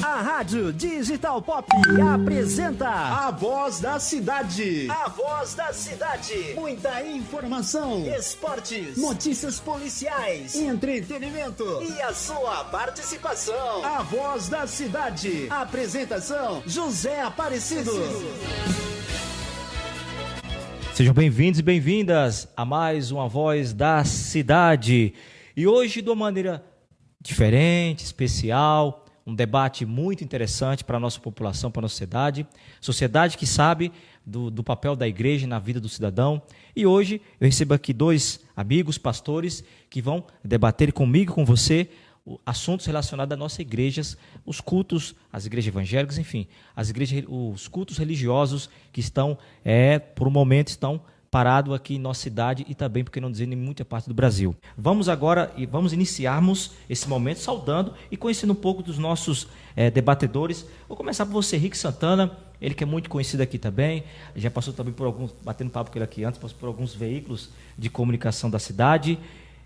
A Rádio Digital Pop apresenta A Voz da Cidade. A Voz da Cidade. Muita informação, esportes, notícias policiais, entretenimento e a sua participação. A Voz da Cidade. Apresentação: José Aparecido. Sejam bem-vindos e bem-vindas a mais uma Voz da Cidade. E hoje, de uma maneira diferente, especial, um debate muito interessante para a nossa população, para a nossa sociedade que sabe do papel da igreja na vida do cidadão. E hoje eu recebo aqui dois amigos, pastores, que vão debater comigo e com você assuntos relacionados às nossas igrejas, os cultos, as igrejas evangélicas, enfim, os cultos religiosos que estão, por um momento, estão parados aqui em nossa cidade e também, porque não dizer, em muita parte do Brasil. Vamos agora e vamos iniciarmos esse momento saudando e conhecendo um pouco dos nossos debatedores. Vou começar por você, Rick Santana, ele que é muito conhecido aqui também, já passou também por alguns, batendo papo com ele aqui antes, passou por alguns veículos de comunicação da cidade.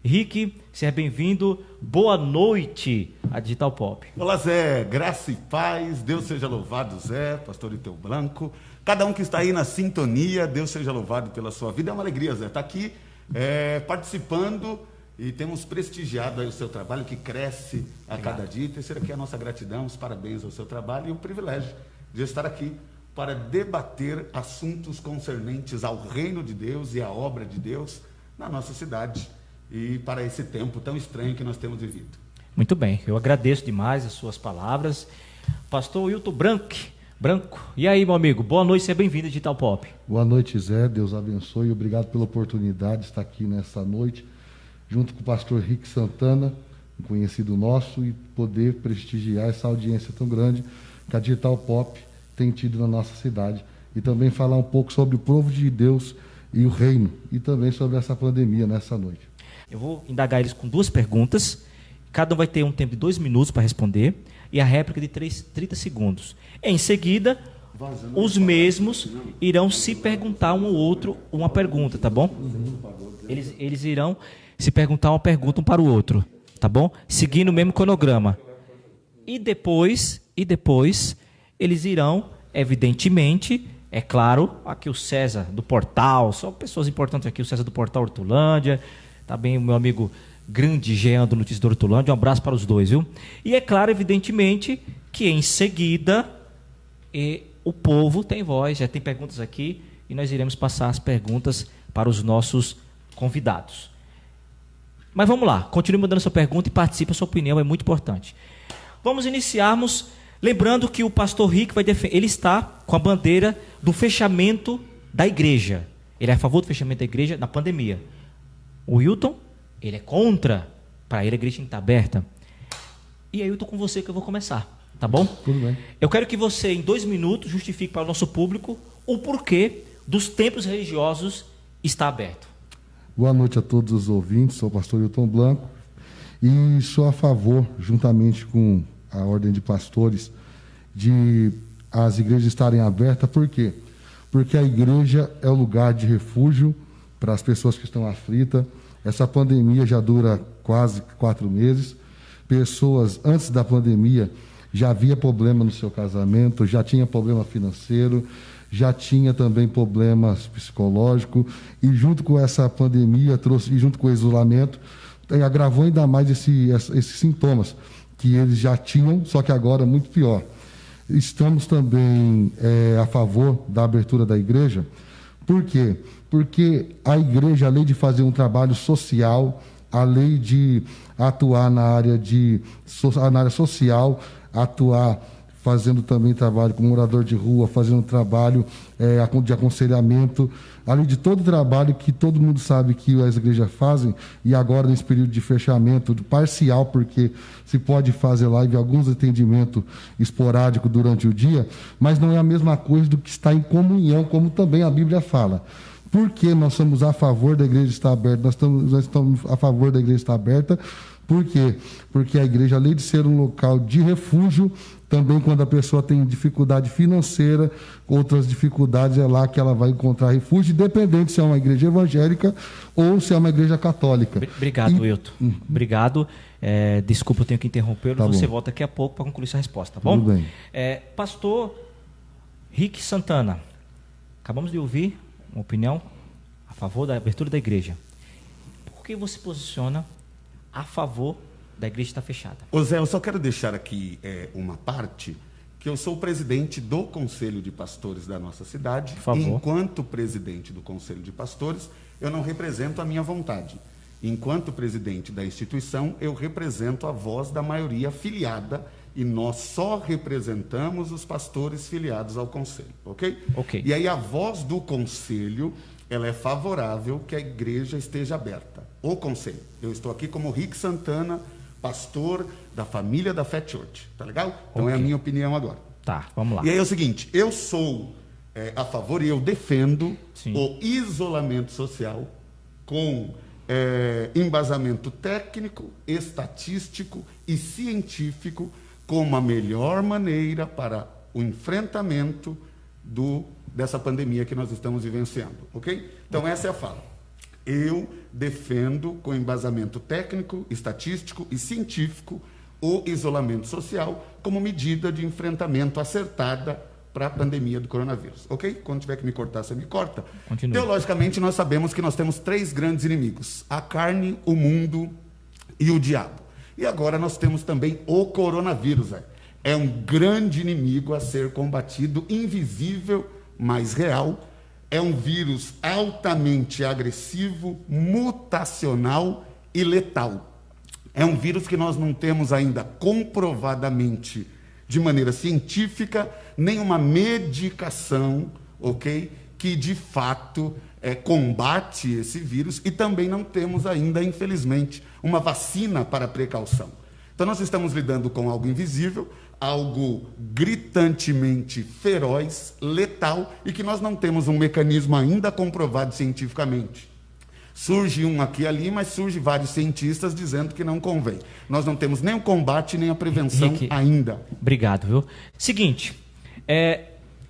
Rick, seja bem-vindo, boa noite à Digital Pop. Olá, Zé, graça e paz, Deus seja louvado, Zé, pastor Iteu Blanco, cada um que está aí na sintonia, Deus seja louvado pela sua vida. É uma alegria, Zé, estar aqui participando e temos prestigiado aí o seu trabalho que cresce a cada dia. Terceiro aqui a nossa gratidão, os parabéns ao seu trabalho e o privilégio de estar aqui para debater assuntos concernentes ao reino de Deus e à obra de Deus na nossa cidade e para esse tempo tão estranho que nós temos vivido. Muito bem, eu agradeço demais as suas palavras. Pastor Wilton Branco, e aí, meu amigo, boa noite, seja bem-vindo à Digital Pop. Boa noite, Zé, Deus abençoe, obrigado pela oportunidade de estar aqui nessa noite, junto com o pastor Rick Santana, um conhecido nosso, e poder prestigiar essa audiência tão grande que a Digital Pop tem tido na nossa cidade, e também falar um pouco sobre o povo de Deus e o reino, e também sobre essa pandemia nessa noite. Eu vou indagar eles com duas perguntas. Cada um vai ter um tempo de 2 minutos para responder e a réplica de 30 segundos. Em seguida, os mesmos irão se perguntar um ao outro uma pergunta, tá bom? Eles irão se perguntar uma pergunta um para o outro, tá bom? Seguindo o mesmo cronograma. E depois eles irão, evidentemente, é claro, aqui o César do Portal, só pessoas importantes aqui, o César do Portal Hortolândia, também o meu amigo grande Jean do Notícias do Hortolândia, um abraço para os dois, viu? E é claro, evidentemente, que em seguida o povo tem voz, já tem perguntas aqui, e nós iremos passar as perguntas para os nossos convidados. Mas vamos lá, continue mandando sua pergunta e participe, a sua opinião é muito importante. Vamos iniciarmos, lembrando que o pastor Rick ele está com a bandeira do fechamento da igreja. Ele é a favor do fechamento da igreja na pandemia. O Wilton, ele é contra. Para ele a igreja tem que estar aberta. E aí eu estou com você que eu vou começar, tá bom? Tudo bem. Eu quero que você, em 2 minutos, justifique para o nosso público o porquê dos templos religiosos estar aberto. Boa noite a todos os ouvintes, sou o pastor Wilton Blanco e sou a favor, juntamente com a ordem de pastores, de as igrejas estarem abertas. Por quê? Porque a igreja é o lugar de refúgio para as pessoas que estão aflitas. Essa pandemia já dura quase 4 meses. Pessoas, antes da pandemia, já havia problema no seu casamento, já tinha problema financeiro, já tinha também problemas psicológicos, e junto com essa pandemia, e junto com o isolamento, agravou ainda mais esses sintomas que eles já tinham, só que agora muito pior. Estamos também a favor da abertura da igreja. Por quê? Porque a igreja, além de fazer um trabalho social, além de atuar na área social, atuar fazendo também trabalho com morador de rua, fazendo trabalho de aconselhamento, além de todo o trabalho que todo mundo sabe que as igrejas fazem, e agora nesse período de fechamento parcial, porque se pode fazer live, alguns atendimentos esporádicos durante o dia, mas não é a mesma coisa do que estar em comunhão, como também a Bíblia fala. Por que nós somos a favor da igreja estar aberta? Nós estamos a favor da igreja estar aberta Por quê? Porque a igreja, além de ser um local de refúgio, também quando a pessoa tem dificuldade financeira, outras dificuldades, é lá que ela vai encontrar refúgio, independente se é uma igreja evangélica ou se é uma igreja católica. Obrigado, Wilton. Obrigado. Desculpa, eu tenho que interrompê-lo. Tá Você bom. volta daqui a pouco para concluir sua resposta, tá bom? Tudo bem. Pastor Rick Santana, acabamos de ouvir uma opinião a favor da abertura da igreja. Por que você posiciona a favor da igreja estar fechada? Ô Zé, eu só quero deixar aqui uma parte, que eu sou o presidente do Conselho de Pastores da nossa cidade. Por favor. Enquanto presidente do Conselho de Pastores, eu não represento a minha vontade. Enquanto presidente da instituição, eu represento a voz da maioria filiada e nós só representamos os pastores filiados ao Conselho, ok? Ok. E aí a voz do Conselho, ela é favorável que a igreja esteja aberta. O Conselho. Eu estou aqui como Rick Santana, pastor da família da Fé Church, tá legal? Então é a Ok. minha opinião agora. Tá, vamos lá. E aí é o seguinte, eu sou a favor e eu defendo Sim. o isolamento social com embasamento técnico, estatístico e científico como a melhor maneira para o enfrentamento dessa pandemia que nós estamos vivenciando, ok? Então essa é a fala. Eu defendo com embasamento técnico, estatístico e científico o isolamento social como medida de enfrentamento acertada para a pandemia do coronavírus, ok? Quando tiver que me cortar, você me corta. Continue. Teologicamente, nós sabemos que nós temos 3 grandes inimigos: a carne, o mundo e o diabo. E agora nós temos também o coronavírus. É um grande inimigo a ser combatido, invisível, mas real. É um vírus altamente agressivo, mutacional e letal. É um vírus que nós não temos ainda comprovadamente, de maneira científica, nenhuma medicação, ok? Que de fato combate esse vírus, e também não temos ainda, infelizmente, uma vacina para precaução. Então nós estamos lidando com algo invisível, algo gritantemente feroz, letal, e que nós não temos um mecanismo ainda comprovado cientificamente. Surge um aqui e ali, mas surge vários cientistas dizendo que não convém. Nós não temos nem o combate, nem a prevenção Rick, ainda. Obrigado, viu? Seguinte,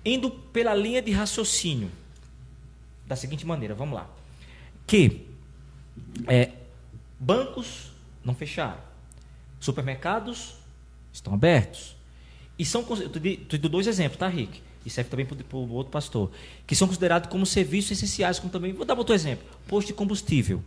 indo pela linha de raciocínio, da seguinte maneira, vamos lá. Que bancos não fecharam, supermercados estão abertos. E são, eu te dou 2 exemplos, tá, Rick? E serve também para o outro pastor. Que são considerados como serviços essenciais, como também, vou dar outro exemplo, posto de combustível.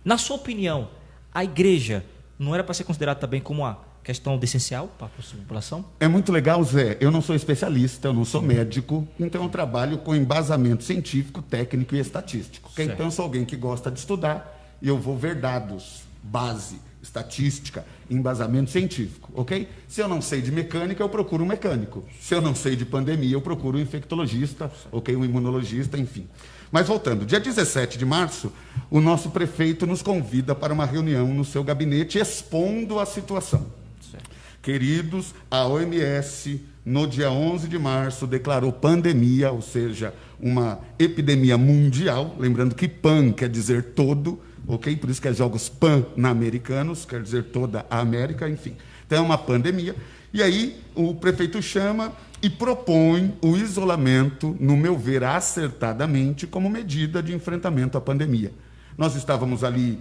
Na sua opinião, a igreja não era para ser considerada também como uma questão de essencial para a população? É muito legal, Zé. Eu não sou especialista, eu não sou médico, então eu trabalho com embasamento científico, técnico e estatístico. Okay? Então eu sou alguém que gosta de estudar e eu vou ver dados, base, estatística, embasamento científico, ok? Se eu não sei de mecânica, eu procuro um mecânico. Se eu não sei de pandemia, eu procuro um infectologista, ok? Um imunologista, enfim. Mas voltando, dia 17 de março, o nosso prefeito nos convida para uma reunião no seu gabinete expondo a situação. Certo. Queridos, a OMS, no dia 11 de março, declarou pandemia, ou seja, uma epidemia mundial, lembrando que pan quer dizer todo, ok? Por isso que é jogos pan-americanos, quer dizer toda a América, enfim. Então é uma pandemia. E aí o prefeito chama e propõe o isolamento, no meu ver, acertadamente, como medida de enfrentamento à pandemia. Nós estávamos ali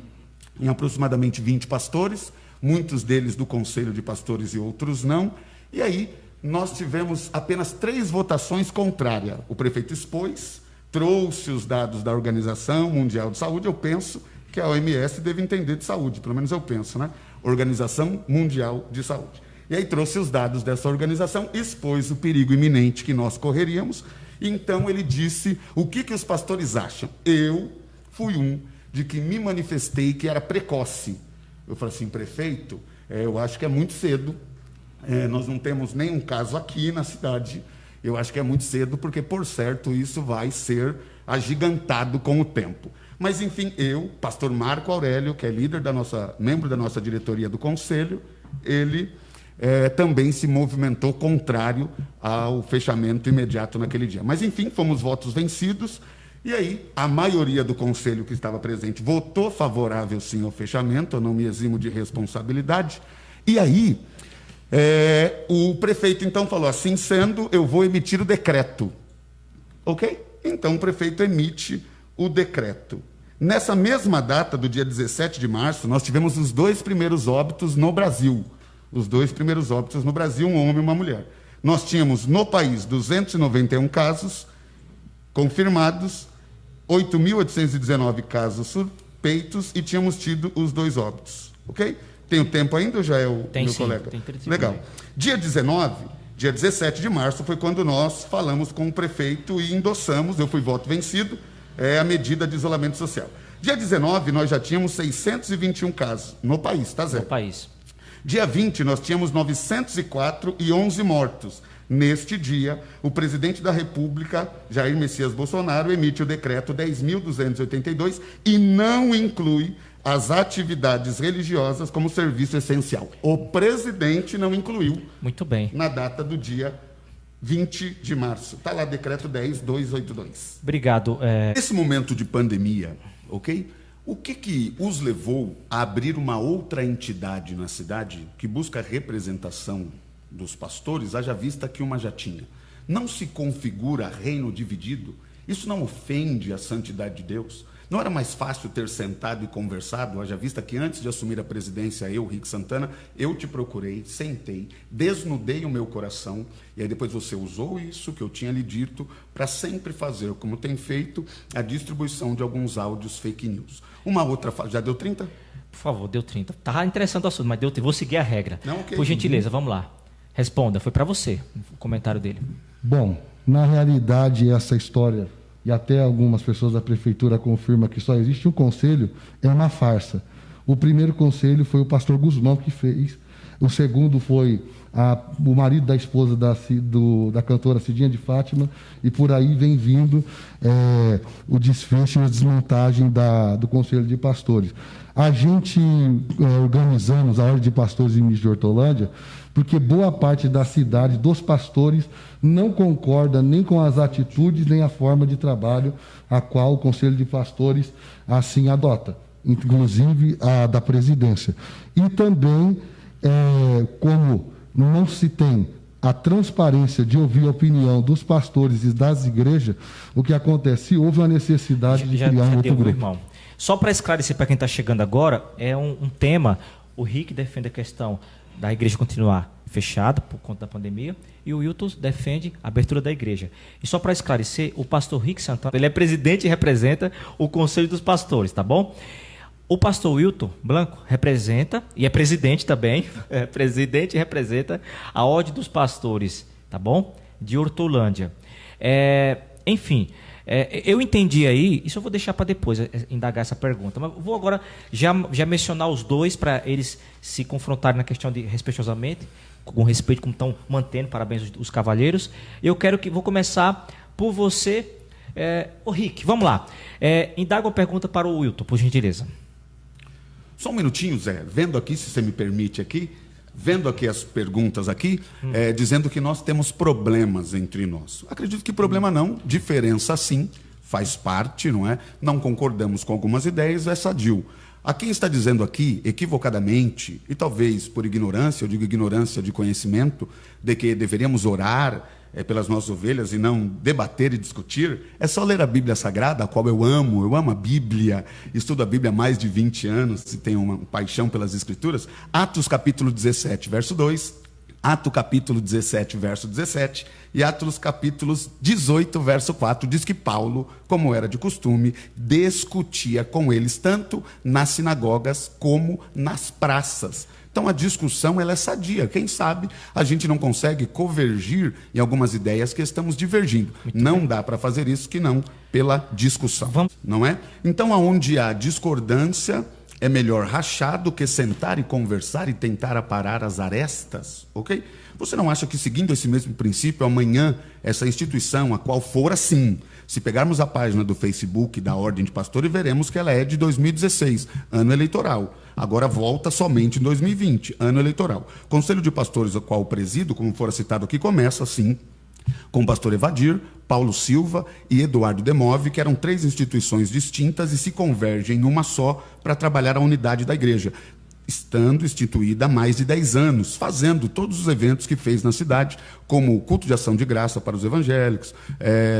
em aproximadamente 20 pastores, muitos deles do Conselho de Pastores e outros não. E aí nós tivemos apenas 3 votações contrárias. O prefeito expôs, trouxe os dados da Organização Mundial de Saúde, eu penso que a OMS deve entender de saúde, pelo menos eu penso, né? Organização Mundial de Saúde. E aí trouxe os dados dessa organização, expôs o perigo iminente que nós correríamos, e então ele disse o que os pastores acham. Eu fui um de que me manifestei que era precoce. Eu falei assim, prefeito, eu acho que é muito cedo, nós não temos nenhum caso aqui na cidade, eu acho que é muito cedo, porque, por certo, isso vai ser agigantado com o tempo. Mas, enfim, eu, pastor Marco Aurélio, que é membro da nossa diretoria do Conselho, ele também se movimentou contrário ao fechamento imediato naquele dia. Mas, enfim, fomos votos vencidos E aí, a maioria do conselho que estava presente votou favorável sim ao fechamento, eu não me eximo de responsabilidade. E aí, o prefeito então falou, assim sendo, eu vou emitir o decreto. Ok? Então o prefeito emite o decreto. Nessa mesma data, do dia 17 de março, nós tivemos os 2 primeiros óbitos no Brasil. Os 2 primeiros óbitos no Brasil, um homem e uma mulher. Nós tínhamos no país 291 casos confirmados, 8.819 casos suspeitos e tínhamos tido os 2 óbitos. Ok? Tem o tempo ainda ou já é o tem, meu sim, colega? Tem 30 Legal. Dia 17 de março foi quando nós falamos com o prefeito e endossamos, eu fui voto vencido, a medida de isolamento social. Dia 19, nós já tínhamos 621 casos no país, tá, Zé? No país. Dia 20, nós tínhamos 904 e 11 mortos. Neste dia, o presidente da República, Jair Messias Bolsonaro, emite o decreto 10.282 e não inclui as atividades religiosas como serviço essencial. O presidente não incluiu. Muito bem. Na data do dia 20 de março. Está lá, decreto 10.282. Obrigado. Nesse momento de pandemia, ok? O que os levou a abrir uma outra entidade na cidade que busca a representação dos pastores, haja vista que uma já tinha? Não se configura reino dividido? Isso não ofende a santidade de Deus? Não era mais fácil ter sentado e conversado, haja vista que antes de assumir a presidência, eu, Rick Santana, eu te procurei, sentei, desnudei o meu coração, e aí depois você usou isso que eu tinha lhe dito para sempre fazer, como tem feito, a distribuição de alguns áudios fake news. Uma outra, já deu 30? Por favor, deu 30. Tá interessante o assunto, mas deu 30. Vou seguir a regra. Não, okay. Por gentileza, vamos lá. Responda, foi para você o comentário dele. Bom, na realidade, essa história, e até algumas pessoas da prefeitura confirmam que só existe um conselho, é uma farsa. O primeiro conselho foi o pastor Guzmão que fez, o segundo foi o marido da esposa da cantora Cidinha de Fátima, e por aí vem vindo o desfecho e a desmontagem do Conselho de Pastores. A gente organizamos a Ordem de Pastores em de Hortolândia, porque boa parte da cidade, dos pastores, não concorda nem com as atitudes, nem a forma de trabalho a qual o Conselho de Pastores assim adota, inclusive a da presidência. E também, como não se tem a transparência de ouvir a opinião dos pastores e das igrejas, o que acontece? Houve uma necessidade de criar um outro grupo. Irmão. Só para esclarecer para quem está chegando agora, é um tema, o Rick defende a questão da igreja continuar fechada por conta da pandemia, e o Wilton defende a abertura da igreja. E só para esclarecer, o pastor Rick Santana, ele é presidente e representa o Conselho dos Pastores, tá bom? O pastor Wilton Blanco representa, e é presidente também, presidente e representa a Ordem dos Pastores, tá bom? De Hortolândia. Enfim, eu entendi aí, isso eu vou deixar para depois indagar essa pergunta, mas vou agora já mencionar os dois para eles se confrontarem na questão de respeitosamente, com respeito como estão mantendo, parabéns os cavalheiros. Vou começar por você, o Rick, vamos lá. Indaga uma pergunta para o Wilton, por gentileza. Só um minutinho, Zé, vendo aqui, se você me permite aqui, vendo aqui as perguntas aqui, dizendo que nós temos problemas entre nós. Acredito que problema não, diferença sim, faz parte, não é? Não concordamos com algumas ideias, é sadio. A quem está dizendo aqui, equivocadamente, e talvez por ignorância, eu digo ignorância de conhecimento, de que deveríamos orar pelas nossas ovelhas e não debater e discutir, é só ler a Bíblia Sagrada, a qual eu amo a Bíblia, estudo a Bíblia há mais de 20 anos, e tenho uma paixão pelas Escrituras. Atos capítulo 17, verso 2, Atos capítulo 17, verso 17, e Atos capítulo 18, verso 4, diz que Paulo, como era de costume, discutia com eles, tanto nas sinagogas como nas praças. Então a discussão ela é sadia. Quem sabe a gente não consegue convergir em algumas ideias que estamos divergindo. Não dá para fazer isso que não pela discussão. Não é? Então aonde há discordância, é melhor rachar do que sentar e conversar e tentar aparar as arestas, ok? Você não acha que, seguindo esse mesmo princípio, amanhã, essa instituição, a qual for assim, se pegarmos a página do Facebook da Ordem de Pastores, veremos que ela é de 2016, ano eleitoral. Agora volta somente em 2020, ano eleitoral. Conselho de Pastores, o qual presido, como fora citado aqui, começa assim, com o pastor Evadir, Paulo Silva e Eduardo Demove, que eram 3 instituições distintas e se convergem em uma só para trabalhar a unidade da igreja, estando instituída há mais de 10 anos, fazendo todos os eventos que fez na cidade, como o culto de ação de graça para os evangélicos,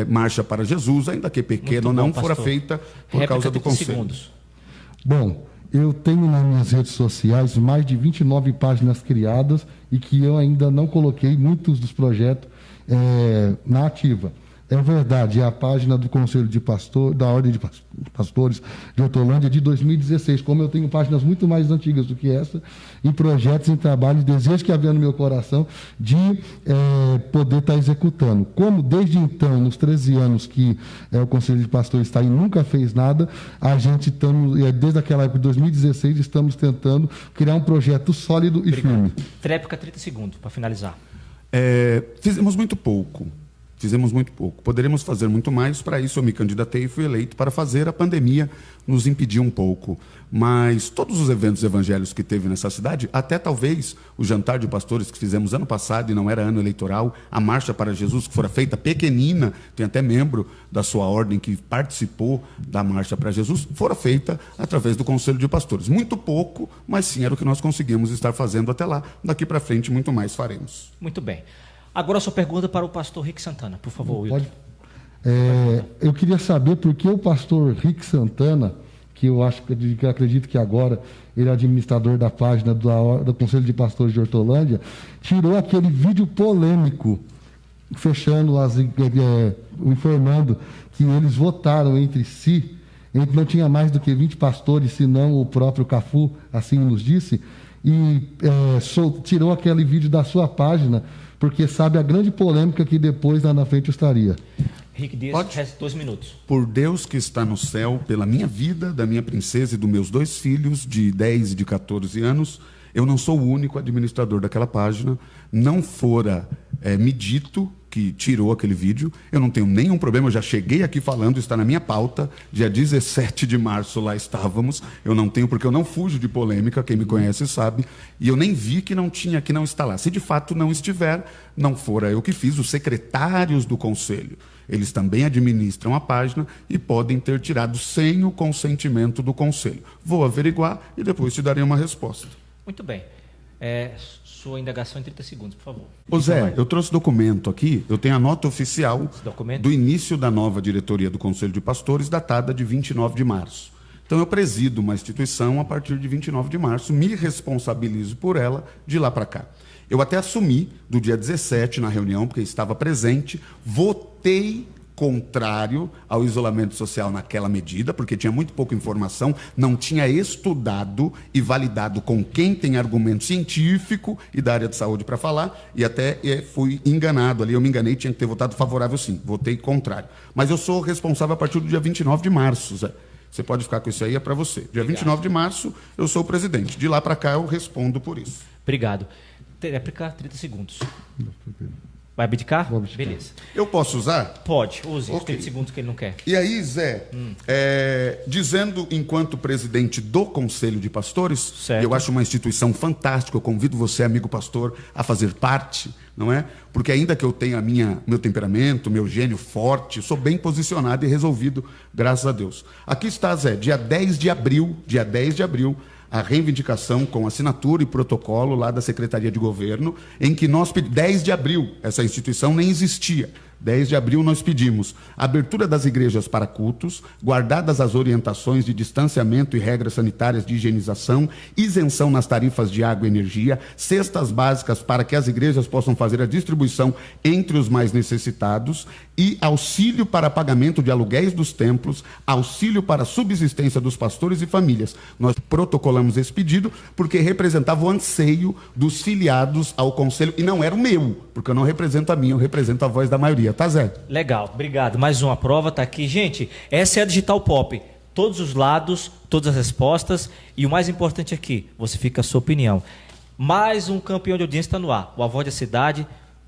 marcha para Jesus, ainda que pequena ou não, fora feita por causa do conselho. Segundos. Bom, eu tenho nas minhas redes sociais mais de 29 páginas criadas e que eu ainda não coloquei muitos dos projetos na ativa. É verdade, é a página do Conselho de Pastor, da Ordem de Pastores de Hortolândia de 2016. Como eu tenho páginas muito mais antigas do que essa, em projetos, em trabalhos, desejo que havia no meu coração de poder estar executando. Como desde então, nos 13 anos que o Conselho de Pastores está aí, nunca fez nada, a gente estamos, desde aquela época de 2016, estamos tentando criar um projeto sólido e firme. Tréplica, 30 segundos, para finalizar. Fizemos muito pouco. Poderíamos fazer muito mais. Para isso eu me candidatei e fui eleito para fazer. A pandemia nos impediu um pouco. Mas todos os eventos evangélicos que teve nessa cidade, até talvez o jantar de pastores que fizemos ano passado e não era ano eleitoral, a Marcha para Jesus, que fora feita pequenina, tem até membro da sua ordem que participou da Marcha para Jesus, fora feita através do Conselho de Pastores. Muito pouco, mas sim era o que nós conseguimos estar fazendo até lá. Daqui para frente, muito mais faremos. Muito bem. Agora a sua pergunta para o pastor Rick Santana, por favor, Wilton. Pode. Eu queria saber por que o pastor Rick Santana, que eu acredito que agora ele é administrador da página do Conselho de Pastores de Hortolândia, tirou aquele vídeo polêmico, informando que eles votaram entre si, não tinha mais do que 20 pastores, senão o próprio Cafu, assim nos disse, e tirou aquele vídeo da sua página, porque sabe a grande polêmica que depois lá na frente estaria. Rick Dias, resta 2 minutos. Por Deus que está no céu, pela minha vida, da minha princesa e dos meus 2 filhos, de 10 e de 14 anos, eu não sou o único administrador daquela página. Não fora me dito que tirou aquele vídeo. Eu não tenho nenhum problema, eu já cheguei aqui falando, está na minha pauta. Dia 17 de março lá estávamos. Eu não tenho, porque eu não fujo de polêmica, quem me conhece sabe. E eu nem vi que não está lá. Se de fato não estiver, não fora eu que fiz, os secretários do conselho. Eles também administram a página e podem ter tirado sem o consentimento do conselho. Vou averiguar e depois te darei uma resposta. Muito bem. Sua indagação em 30 segundos, por favor. Ô Zé, eu trouxe documento aqui, eu tenho a nota oficial do início da nova diretoria do Conselho de Pastores, datada de 29 de março. Então eu presido uma instituição a partir de 29 de março, me responsabilizo por ela de lá para cá. Eu até assumi do dia 17 na reunião, porque estava presente, votei contrário ao isolamento social naquela medida, porque tinha muito pouca informação, não tinha estudado e validado com quem tem argumento científico e da área de saúde para falar, e até fui enganado ali, eu me enganei, tinha que ter votado favorável sim, votei contrário. Mas eu sou responsável a partir do dia 29 de março, Zé. Você pode ficar com isso aí, é para você. Dia Obrigado. 29 de março, eu sou o presidente. De lá para cá, eu respondo por isso. Obrigado. Réplica, 30 segundos. Vai abdicar? Vou abdicar. Beleza. Eu posso usar? Pode, use. Okay. Os 30 segundos que ele não quer. E aí, Zé, dizendo enquanto presidente do Conselho de Pastores, certo. Eu acho uma instituição fantástica, eu convido você, amigo pastor, a fazer parte, não é? Porque ainda que eu tenha meu temperamento, meu gênio forte, sou bem posicionado e resolvido, graças a Deus. Aqui está, Zé, dia 10 de abril, a reivindicação com assinatura e protocolo lá da Secretaria de Governo, em que nós pedimos, 10 de abril, essa instituição nem existia. 10 de abril nós pedimos abertura das igrejas para cultos, guardadas as orientações de distanciamento e regras sanitárias de higienização, isenção nas tarifas de água e energia, cestas básicas para que as igrejas possam fazer a distribuição entre os mais necessitados e auxílio para pagamento de aluguéis dos templos, auxílio para a subsistência dos pastores e famílias. Nós protocolamos esse pedido porque representava o anseio dos filiados ao Conselho, e não era o meu, porque eu não represento a minha, eu represento a voz da maioria. Tá, Zé? Legal, obrigado. Mais uma prova, tá aqui. Gente, essa é a Digital Pop. Todos os lados, todas as respostas. E o mais importante aqui, você fica a sua opinião. Mais um campeão de audiência está no ar. O A Voz da Cidade,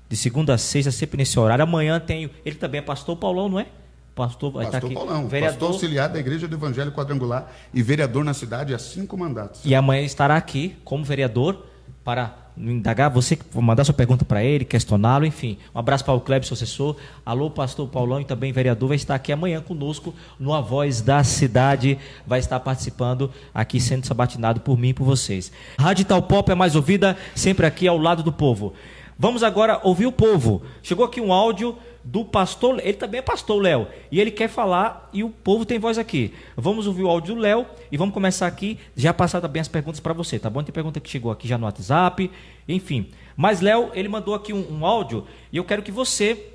de segunda a sexta, sempre nesse horário. Amanhã tem... Ele também é pastor Paulão, não é? Pastor aqui. Paulão, vereador, pastor auxiliar da Igreja do Evangelho Quadrangular e vereador na cidade há 5 mandatos. E amanhã estará aqui como vereador para indagar, você mandar sua pergunta para ele, questioná-lo, enfim. Um abraço para o Cleber, seu assessor. Alô, pastor Paulão e também vereador, vai estar aqui amanhã conosco no A Voz da Cidade, vai estar participando aqui, sendo sabatinado por mim e por vocês. Rádio Itaupop é mais ouvida, sempre aqui ao lado do povo. Vamos agora ouvir o povo. Chegou aqui um áudio do pastor, ele também é pastor, Léo, e ele quer falar e o povo tem voz aqui. Vamos ouvir o áudio do Léo e vamos começar aqui, já passar também as perguntas para você, tá bom? Tem pergunta que chegou aqui já no WhatsApp, enfim. Mas Léo, ele mandou aqui um áudio e eu quero que você,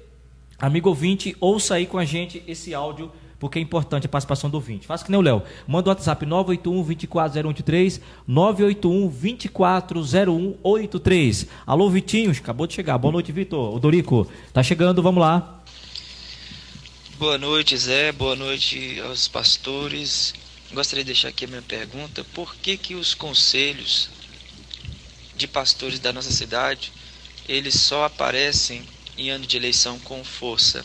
amigo ouvinte, ouça aí com a gente esse áudio, porque é importante a participação do ouvinte. Faça que nem o Léo. Manda o WhatsApp 981-240183, 981-240183. Alô, Vitinho, acabou de chegar. Boa noite, Vitor. O Dorico, tá chegando, vamos lá. Boa noite, Zé. Boa noite aos pastores. Gostaria de deixar aqui a minha pergunta. Por que que os conselhos de pastores da nossa cidade, eles só aparecem em ano de eleição com força?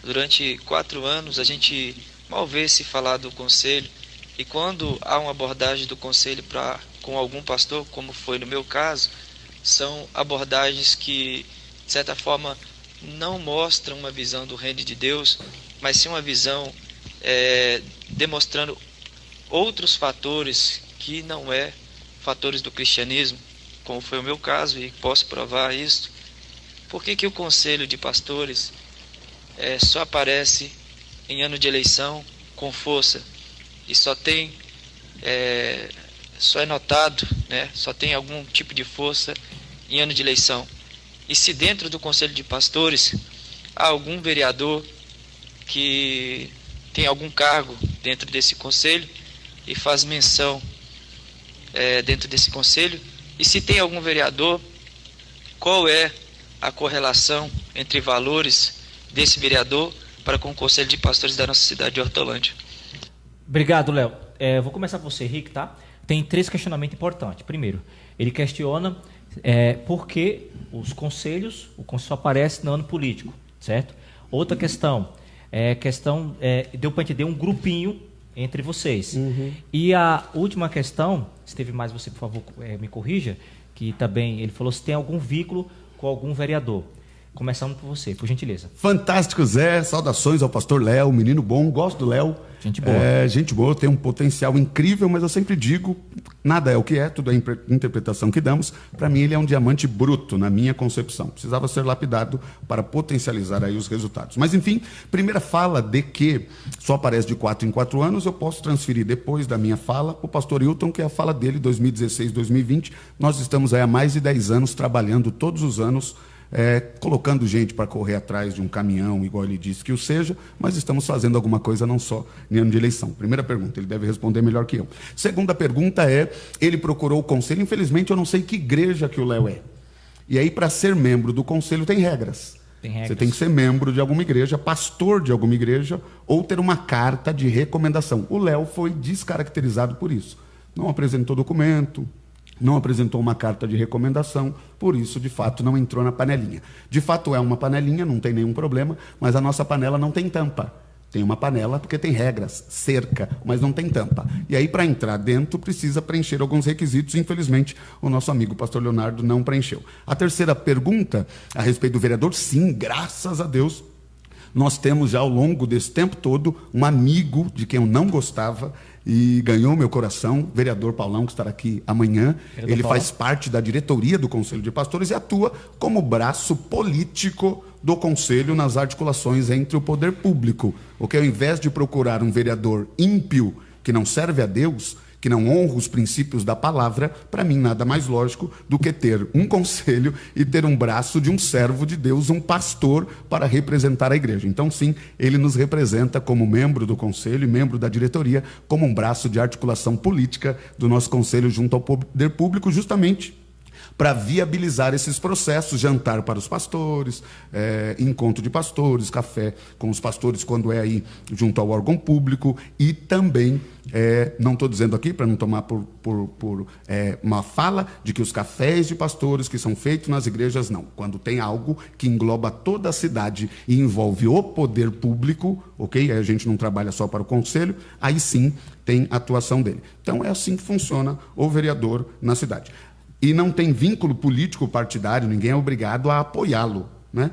Durante 4 anos a gente mal vê se falar do conselho, e quando há uma abordagem do conselho com algum pastor, como foi no meu caso, são abordagens que de certa forma não mostram uma visão do reino de Deus, mas sim uma visão demonstrando outros fatores que não fatores do cristianismo, como foi o meu caso, e posso provar isso. Por que que o conselho de pastores só aparece em ano de eleição com força e só é notado, né? Só tem algum tipo de força em ano de eleição? E se dentro do conselho de pastores há algum vereador que tem algum cargo dentro desse conselho e faz menção dentro desse conselho, e se tem algum vereador, qual é a correlação entre valores desse vereador para com o Conselho de Pastores da nossa cidade de Hortolândia? Obrigado, Léo. Vou começar com você, Rick, tá? Tem 3 questionamentos importantes. Primeiro, ele questiona por que o conselho só aparece no ano político, certo? Outra questão, deu para entender um grupinho entre vocês. Uhum. E a última questão, se teve mais, você, por favor, me corrija, que também ele falou se tem algum vínculo com algum vereador. Começando por você, por gentileza. Fantástico, Zé. Saudações ao pastor Léo, menino bom, gosto do Léo. Gente boa. Gente boa, tem um potencial incrível, mas eu sempre digo, nada é o que é, tudo é interpretação que damos. Para mim, ele é um diamante bruto, na minha concepção. Precisava ser lapidado para potencializar aí os resultados. Mas, enfim, primeira fala de que só aparece de 4 em 4 anos, eu posso transferir depois da minha fala o pastor Hilton, que é a fala dele, 2016, 2020. Nós estamos aí há mais de 10 anos trabalhando todos os anos, colocando gente para correr atrás de um caminhão, igual ele disse que o seja, mas estamos fazendo alguma coisa não só em ano de eleição. Primeira pergunta, ele deve responder melhor que eu. Segunda pergunta ele procurou o conselho, infelizmente eu não sei que igreja que o Léo é. E aí, para ser membro do conselho, tem regras. Você tem que ser membro de alguma igreja, pastor de alguma igreja, ou ter uma carta de recomendação. O Léo foi descaracterizado por isso. Não apresentou documento, não apresentou uma carta de recomendação, por isso, de fato, não entrou na panelinha. De fato, é uma panelinha, não tem nenhum problema, mas a nossa panela não tem tampa. Tem uma panela porque tem regras, cerca, mas não tem tampa. E aí, para entrar dentro, precisa preencher alguns requisitos. Infelizmente, o nosso amigo pastor Leonardo não preencheu. A terceira pergunta, a respeito do vereador, sim, graças a Deus, nós temos já ao longo desse tempo todo um amigo de quem eu não gostava, e ganhou meu coração, vereador Paulão, que estará aqui amanhã. Ele faz parte da diretoria do Conselho de Pastores e atua como braço político do Conselho nas articulações entre o poder público. Porque ao invés de procurar um vereador ímpio, que não serve a Deus, que não honra os princípios da palavra, para mim nada mais lógico do que ter um conselho e ter um braço de um servo de Deus, um pastor, para representar a igreja. Então, sim, ele nos representa como membro do conselho e membro da diretoria, como um braço de articulação política do nosso conselho junto ao poder público, justamente para viabilizar esses processos, jantar para os pastores, encontro de pastores, café com os pastores quando é aí junto ao órgão público, e também, não estou dizendo aqui para não tomar por uma fala de que os cafés de pastores que são feitos nas igrejas, não. Quando tem algo que engloba toda a cidade e envolve o poder público, ok? Aí a gente não trabalha só para o conselho, aí sim tem a atuação dele. Então é assim que funciona o vereador na cidade. e não tem vínculo político partidário, ninguém é obrigado a apoiá-lo, né?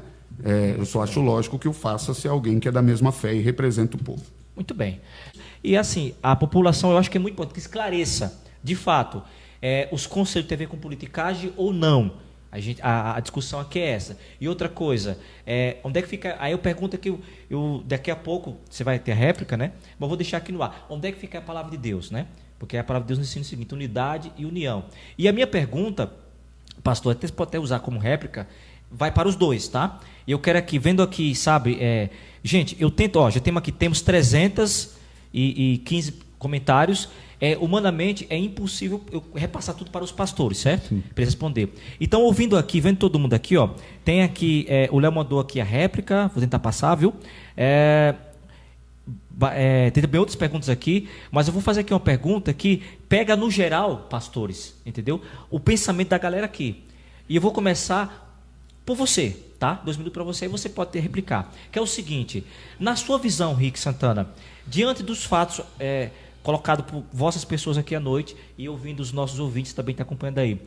Eu só acho lógico que o faça se alguém que é da mesma fé e representa o povo. Muito bem. E assim, a população, eu acho que é muito importante que esclareça, de fato, os conselhos têm a ver com politicagem ou não. A discussão aqui é essa. E outra coisa, onde é que fica... Aí eu pergunto que daqui a pouco, você vai ter a réplica, né? Mas eu vou deixar aqui no ar. Onde é que fica a palavra de Deus, né? Porque a palavra de Deus nos ensina o seguinte: unidade e união. E a minha pergunta, pastor, até pode até usar como réplica, vai para os dois, tá? E eu quero aqui, vendo aqui, sabe... gente, eu tento... já temos 315 comentários. Humanamente é impossível eu repassar tudo para os pastores, certo? Para eles responder. Então, ouvindo aqui, vendo todo mundo aqui, ó, tem aqui, o Léo mandou aqui a réplica, vou tentar passar, viu? Tem também outras perguntas aqui, mas eu vou fazer aqui uma pergunta que pega no geral, pastores, entendeu? O pensamento da galera aqui. E eu vou começar por você, tá? 2 minutos para você, e você pode replicar. Que é o seguinte: na sua visão, Rick Santana, diante dos fatos colocado por vossas pessoas aqui à noite e ouvindo os nossos ouvintes também que estão acompanhando aí,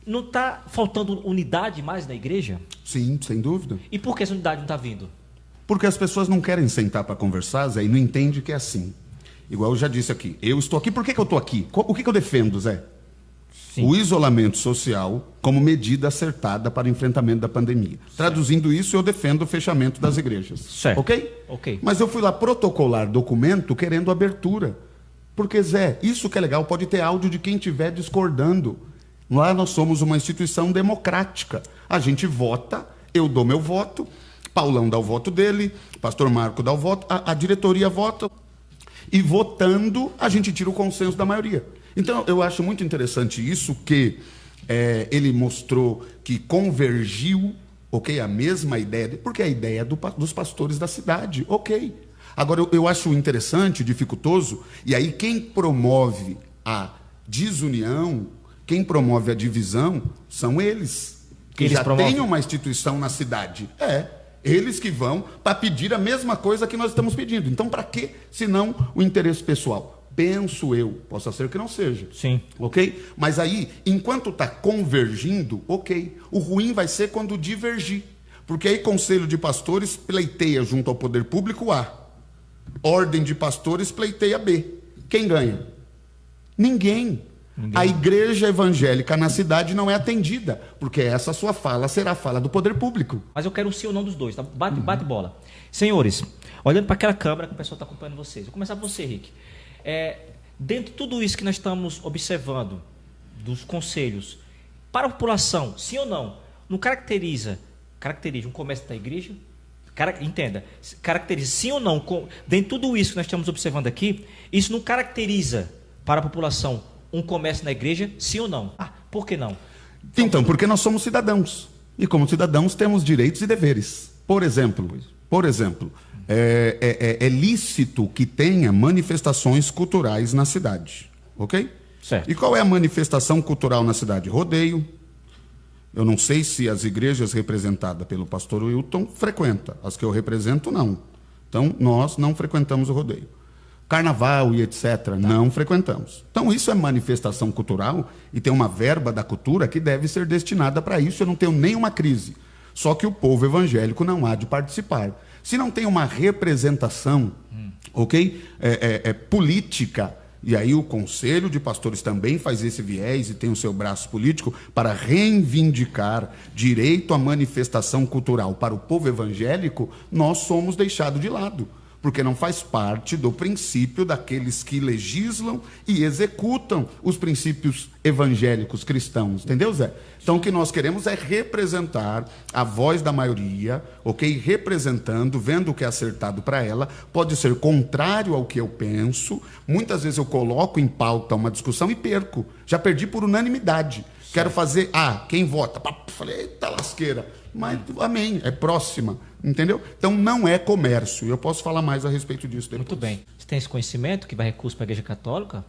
não está faltando unidade mais na igreja? Sim, sem dúvida. E por que essa unidade não está vindo? Porque as pessoas não querem sentar para conversar, Zé, e não entendem que é assim. Igual eu já disse aqui, eu estou aqui, por que eu estou aqui? O que eu defendo, Zé? Sim. O isolamento social como medida acertada para o enfrentamento da pandemia. Certo. Traduzindo isso, eu defendo o fechamento das igrejas. Certo. Ok? Mas eu fui lá protocolar documento querendo abertura. Porque, Zé, isso que é legal, pode ter áudio de quem estiver discordando. Lá nós somos uma instituição democrática. A gente vota, eu dou meu voto, Paulão dá o voto dele, pastor Marco dá o voto, a diretoria vota, e votando a gente tira o consenso da maioria. Então, eu acho muito interessante isso, que ele mostrou que convergiu, a mesma ideia, porque a ideia é dos pastores da cidade, Agora, eu acho interessante, dificultoso, e aí quem promove a desunião, quem promove a divisão, são eles, que já têm uma instituição na cidade. Eles que vão para pedir a mesma coisa que nós estamos pedindo. Então, para quê? Senão o interesse pessoal. Penso eu, possa ser que não seja. Sim. Mas aí, enquanto está convergindo, o ruim vai ser quando divergir. Porque aí conselho de pastores pleiteia junto ao poder público A. Ordem de pastores pleiteia B. Quem ganha? Ninguém. A igreja evangélica na cidade não é atendida, porque essa sua fala será a fala do poder público. Mas eu quero um sim ou não dos dois, tá? Bate bola. Senhores, olhando para aquela câmera que o pessoal está acompanhando vocês, vou começar por você, Rick. Dentro de tudo isso que nós estamos observando, dos conselhos, para a população, sim ou não caracteriza um comércio da igreja? Entenda, caracteriza sim ou não, dentro de tudo isso que nós estamos observando aqui, isso não caracteriza para a população um comércio na igreja, sim ou não? Por que não? Então, porque nós somos cidadãos, e como cidadãos temos direitos e deveres. Por exemplo, é lícito que tenha manifestações culturais na cidade, Certo. E qual é a manifestação cultural na cidade? Rodeio. Eu não sei se as igrejas representadas pelo pastor Wilton frequentam. As que eu represento, não. Então, nós não frequentamos o rodeio. Carnaval e etc., não frequentamos. Então, isso é manifestação cultural e tem uma verba da cultura que deve ser destinada para isso. Eu não tenho nenhuma crise. Só que o povo evangélico não há de participar. Se não tem uma representação, política, e aí o Conselho de Pastores também faz esse viés e tem o seu braço político para reivindicar direito à manifestação cultural para o povo evangélico, nós somos deixados de lado, porque não faz parte do princípio daqueles que legislam e executam os princípios evangélicos cristãos, entendeu, Zé? Então, o que nós queremos é representar a voz da maioria, representando, vendo o que é acertado para ela, pode ser contrário ao que eu penso, muitas vezes eu coloco em pauta uma discussão e perco, já perdi por unanimidade, quero fazer, quem vota? Falei, eita lasqueira, mas amém, é próxima. Entendeu? Então não é comércio. Eu posso falar mais a respeito disso depois. Muito bem. Você tem esse conhecimento que vai recurso para a Igreja Católica?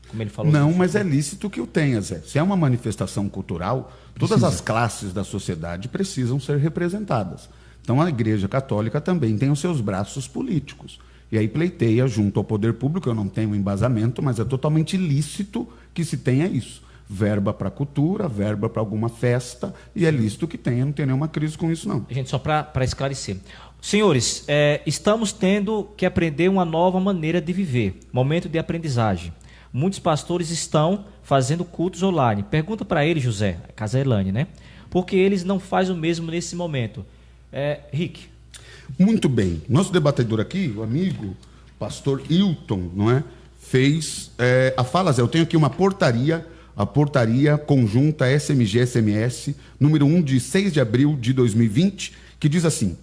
Como ele falou? Não, mas é lícito que o tenha, Zé. Se é uma manifestação cultural, todas as classes da sociedade precisam ser representadas. Então a Igreja Católica também tem os seus braços políticos. E aí pleiteia junto ao poder público, eu não tenho embasamento, mas é totalmente lícito que se tenha isso. verba para cultura, verba para alguma festa, e é lícito que tenha, não tem nenhuma crise com isso, não. Gente, só para esclarecer. Senhores, estamos tendo que aprender uma nova maneira de viver, momento de aprendizagem. Muitos pastores estão fazendo cultos online. Pergunta para ele, José, Casaelane, né? Porque eles não fazem o mesmo nesse momento. Rick. Muito bem. Nosso debatedor aqui, o amigo pastor Hilton, não é? Fez a fala, Zé, eu tenho aqui uma portaria, a portaria conjunta SMG-SMS, número 1 de 6 de abril de 2020, que diz assim: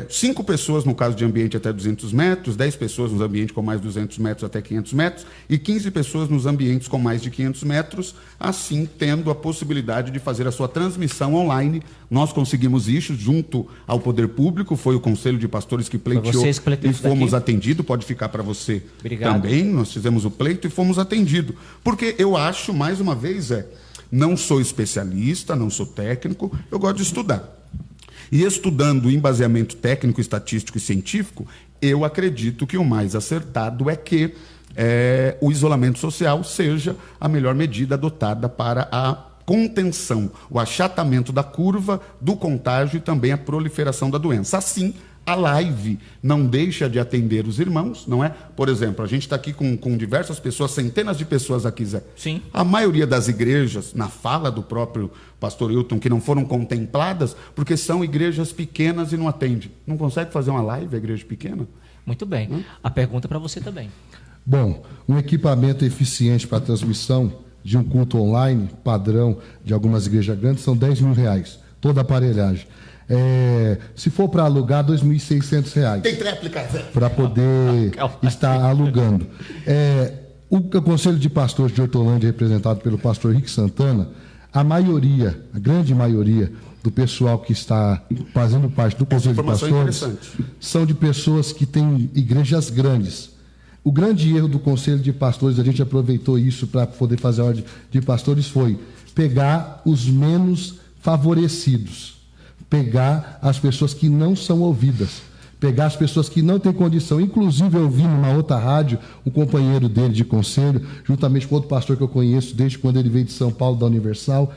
5 pessoas no caso de ambiente até 200 metros, 10 pessoas nos ambientes com mais de 200 metros até 500 metros e 15 pessoas nos ambientes com mais de 500 metros, assim tendo a possibilidade de fazer a sua transmissão online. Nós conseguimos isso junto ao Poder Público, foi o Conselho de Pastores que pleiteou e fomos atendidos, pode ficar para você. Obrigado. Também, nós fizemos o pleito e fomos atendidos. Porque eu acho, mais uma vez, não sou especialista, não sou técnico, eu gosto de estudar. E estudando o embaseamento técnico, estatístico e científico, eu acredito que o mais acertado é que o isolamento social seja a melhor medida adotada para a contenção, o achatamento da curva do contágio e também a proliferação da doença. Assim, a live não deixa de atender os irmãos, não é? Por exemplo, a gente está aqui com diversas pessoas, centenas de pessoas aqui, Zé. Sim. A maioria das igrejas, na fala do próprio pastor Hilton, que não foram contempladas, porque são igrejas pequenas e não atende. Não consegue fazer uma live, a igreja pequena? Muito bem. A pergunta é para você também. Bom, um equipamento eficiente para transmissão de um culto online, padrão de algumas igrejas grandes, são R$10 mil, toda a aparelhagem. Se for para alugar, R$ 2.600. Tem tréplica, Zé. Para poder estar alugando. O Conselho de Pastores de Hortolândia, representado pelo pastor Rick Santana, a grande maioria do pessoal que está fazendo parte do Conselho de Pastores são de pessoas que têm igrejas grandes. O grande erro do Conselho de Pastores, a gente aproveitou isso para poder fazer a ordem de pastores, foi pegar os menos favorecidos, pegar as pessoas que não são ouvidas, pegar as pessoas que não têm condição. Inclusive, eu vi numa outra rádio um companheiro dele de conselho, juntamente com outro pastor que eu conheço desde quando ele veio de São Paulo, da Universal,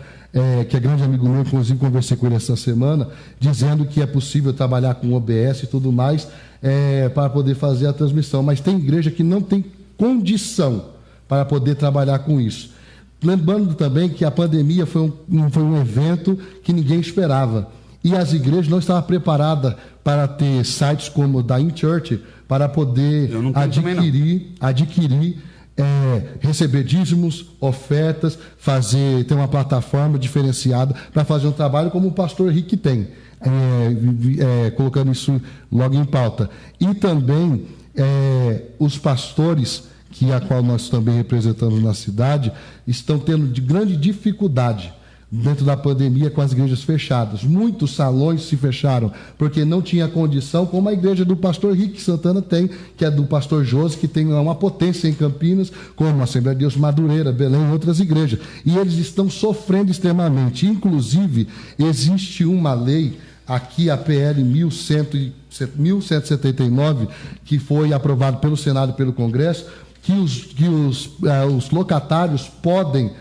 que é grande amigo meu, inclusive conversei com ele essa semana, dizendo que é possível trabalhar com OBS e tudo mais, para poder fazer a transmissão. Mas tem igreja que não tem condição para poder trabalhar com isso. Lembrando também que a pandemia foi um evento que ninguém esperava. E as igrejas não estavam preparadas para ter sites como o da InChurch para poder adquirir, receber dízimos, ofertas, ter uma plataforma diferenciada para fazer um trabalho como o pastor Rick tem, colocando isso logo em pauta. E também os pastores, a qual nós também representamos na cidade, estão tendo grande dificuldade dentro da pandemia com as igrejas fechadas. Muitos salões se fecharam porque não tinha condição, como a igreja do pastor Rick Santana tem, que é do pastor José, que tem uma potência em Campinas, como a Assembleia de Deus Madureira, Belém e outras igrejas. E eles estão sofrendo extremamente. Inclusive, existe uma lei, aqui a PL 1179, que foi aprovada pelo Senado e pelo Congresso, que os locatários podem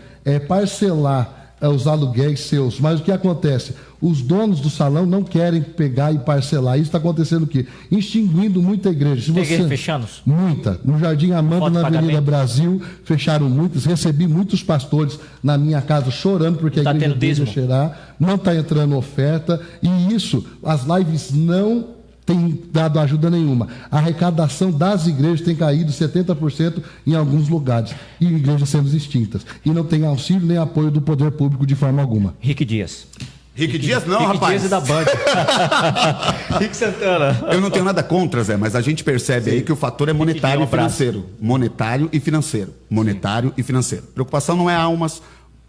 parcelar os aluguéis seus, mas o que acontece? Os donos do salão não querem pegar e parcelar. Isso está acontecendo o quê? Extinguindo muita igreja. Igreja fechando? Muita. No Jardim Amanda, na Avenida Brasil, fecharam muitas. Recebi muitos pastores na minha casa chorando porque a igreja deixa cheirar, não está entrando oferta, e isso, as lives não tem dado ajuda nenhuma. A arrecadação das igrejas tem caído 70% em alguns lugares, e igrejas sendo extintas. E não tem auxílio nem apoio do poder público de forma alguma. Rick Dias. Rick Dias não, Rick rapaz. Dias é da Band. Rick Santana. Eu não tenho nada contra, Zé, mas a gente percebe aí que o fator é monetário e financeiro. Monetário e financeiro. Monetário e financeiro. Preocupação não é almas,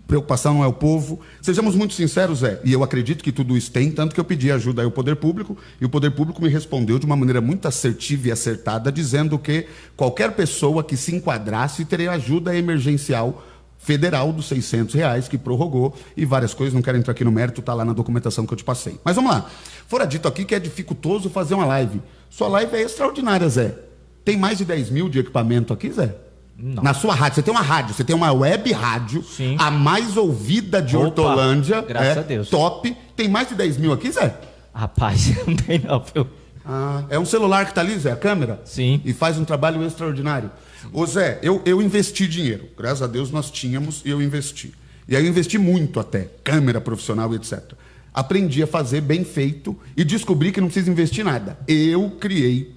preocupação não é o povo. Sejamos muito sinceros, Zé, e eu acredito que tudo isso tem, tanto que eu pedi ajuda ao Poder Público, e o Poder Público me respondeu de uma maneira muito assertiva e acertada, dizendo que qualquer pessoa que se enquadrasse teria ajuda emergencial federal dos R$600, que prorrogou, e várias coisas, não quero entrar aqui no mérito, está lá na documentação que eu te passei. Mas vamos lá. Fora dito aqui que é dificultoso fazer uma live. Sua live é extraordinária, Zé. Tem mais de 10 mil de equipamento aqui, Zé? Não. Na sua rádio. Você tem uma rádio, você tem uma web rádio, Sim. a mais ouvida de Hortolândia. Graças a Deus. Top. Tem mais de 10 mil aqui, Zé? Rapaz, não tem não, viu? É um celular que está ali, Zé, a câmera? Sim. E faz um trabalho extraordinário. Ô Zé, eu investi dinheiro. Graças a Deus nós tínhamos e eu investi. E aí eu investi muito até, câmera profissional e etc. Aprendi a fazer bem feito e descobri que não precisa investir nada. Eu criei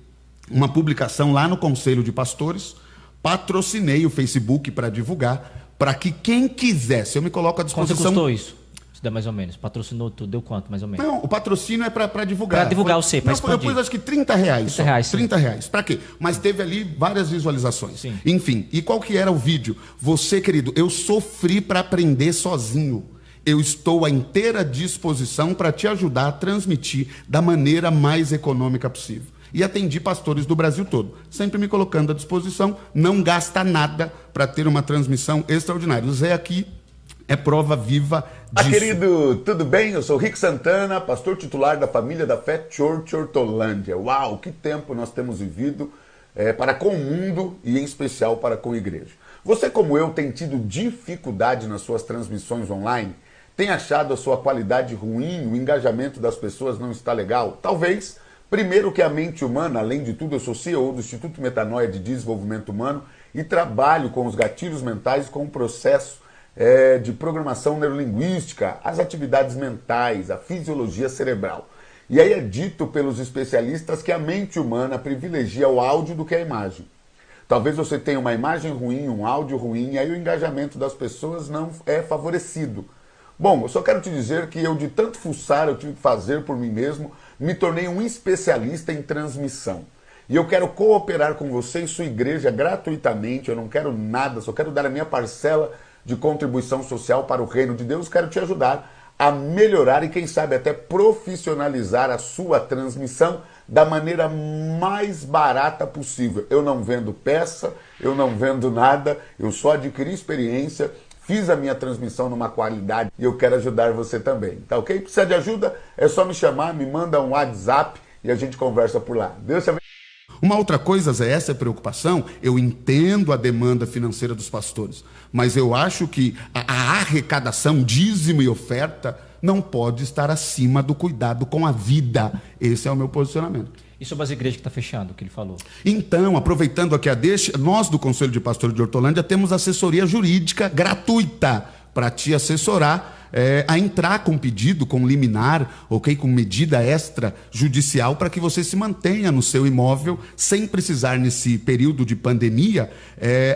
uma publicação lá no Conselho de Pastores, patrocinei o Facebook para divulgar, para que quem quisesse, eu me coloco à disposição... Quanto custou isso? Isso dá mais ou menos. Patrocinou tudo, deu quanto mais ou menos? Não, o patrocínio é para divulgar. Para divulgar, eu sei, para expandir. Eu pus acho que R$30 só. R$30. Para quê? Mas teve ali várias visualizações. Sim. Enfim, e qual que era o vídeo? Você, querido, eu sofri para aprender sozinho. Eu estou à inteira disposição para te ajudar a transmitir da maneira mais econômica possível. E atendi pastores do Brasil todo, sempre me colocando à disposição, não gasta nada para ter uma transmissão extraordinária. O Zé aqui é prova viva disso. Querido, tudo bem? Eu sou Rick Santana, pastor titular da família da Fé Church Hortolândia. Uau, que tempo nós temos vivido para com o mundo e em especial para com a igreja. Você, como eu, tem tido dificuldade nas suas transmissões online? Tem achado a sua qualidade ruim, o engajamento das pessoas não está legal? Talvez, primeiro que a mente humana, além de tudo, eu sou CEO do Instituto Metanoia de Desenvolvimento Humano e trabalho com os gatilhos mentais com o processo de programação neurolinguística, as atividades mentais, a fisiologia cerebral. E aí é dito pelos especialistas que a mente humana privilegia o áudio do que a imagem. Talvez você tenha uma imagem ruim, um áudio ruim, e aí o engajamento das pessoas não é favorecido. Bom, eu só quero te dizer que eu, de tanto fuçar, eu tive que fazer por mim mesmo, me tornei um especialista em transmissão. E eu quero cooperar com você e sua igreja gratuitamente, eu não quero nada, só quero dar a minha parcela de contribuição social para o reino de Deus. Quero te ajudar a melhorar e, quem sabe, até profissionalizar a sua transmissão da maneira mais barata possível. Eu não vendo peça, eu não vendo nada, eu só adquiri experiência, fiz a minha transmissão numa qualidade e eu quero ajudar você também, tá ok? Precisa de ajuda? É só me chamar, me manda um WhatsApp e a gente conversa por lá. Deus te abençoe. Uma outra coisa, Zé, essa é a preocupação. Eu entendo a demanda financeira dos pastores, mas eu acho que a arrecadação, dízimo e oferta não pode estar acima do cuidado com a vida. Esse é o meu posicionamento. E sobre as igrejas que estão fechando, o que ele falou? Então, aproveitando aqui a deixa, nós do Conselho de Pastores de Hortolândia temos assessoria jurídica gratuita para te assessorar a entrar com pedido, com liminar, ok, com medida extrajudicial para que você se mantenha no seu imóvel sem precisar, nesse período de pandemia,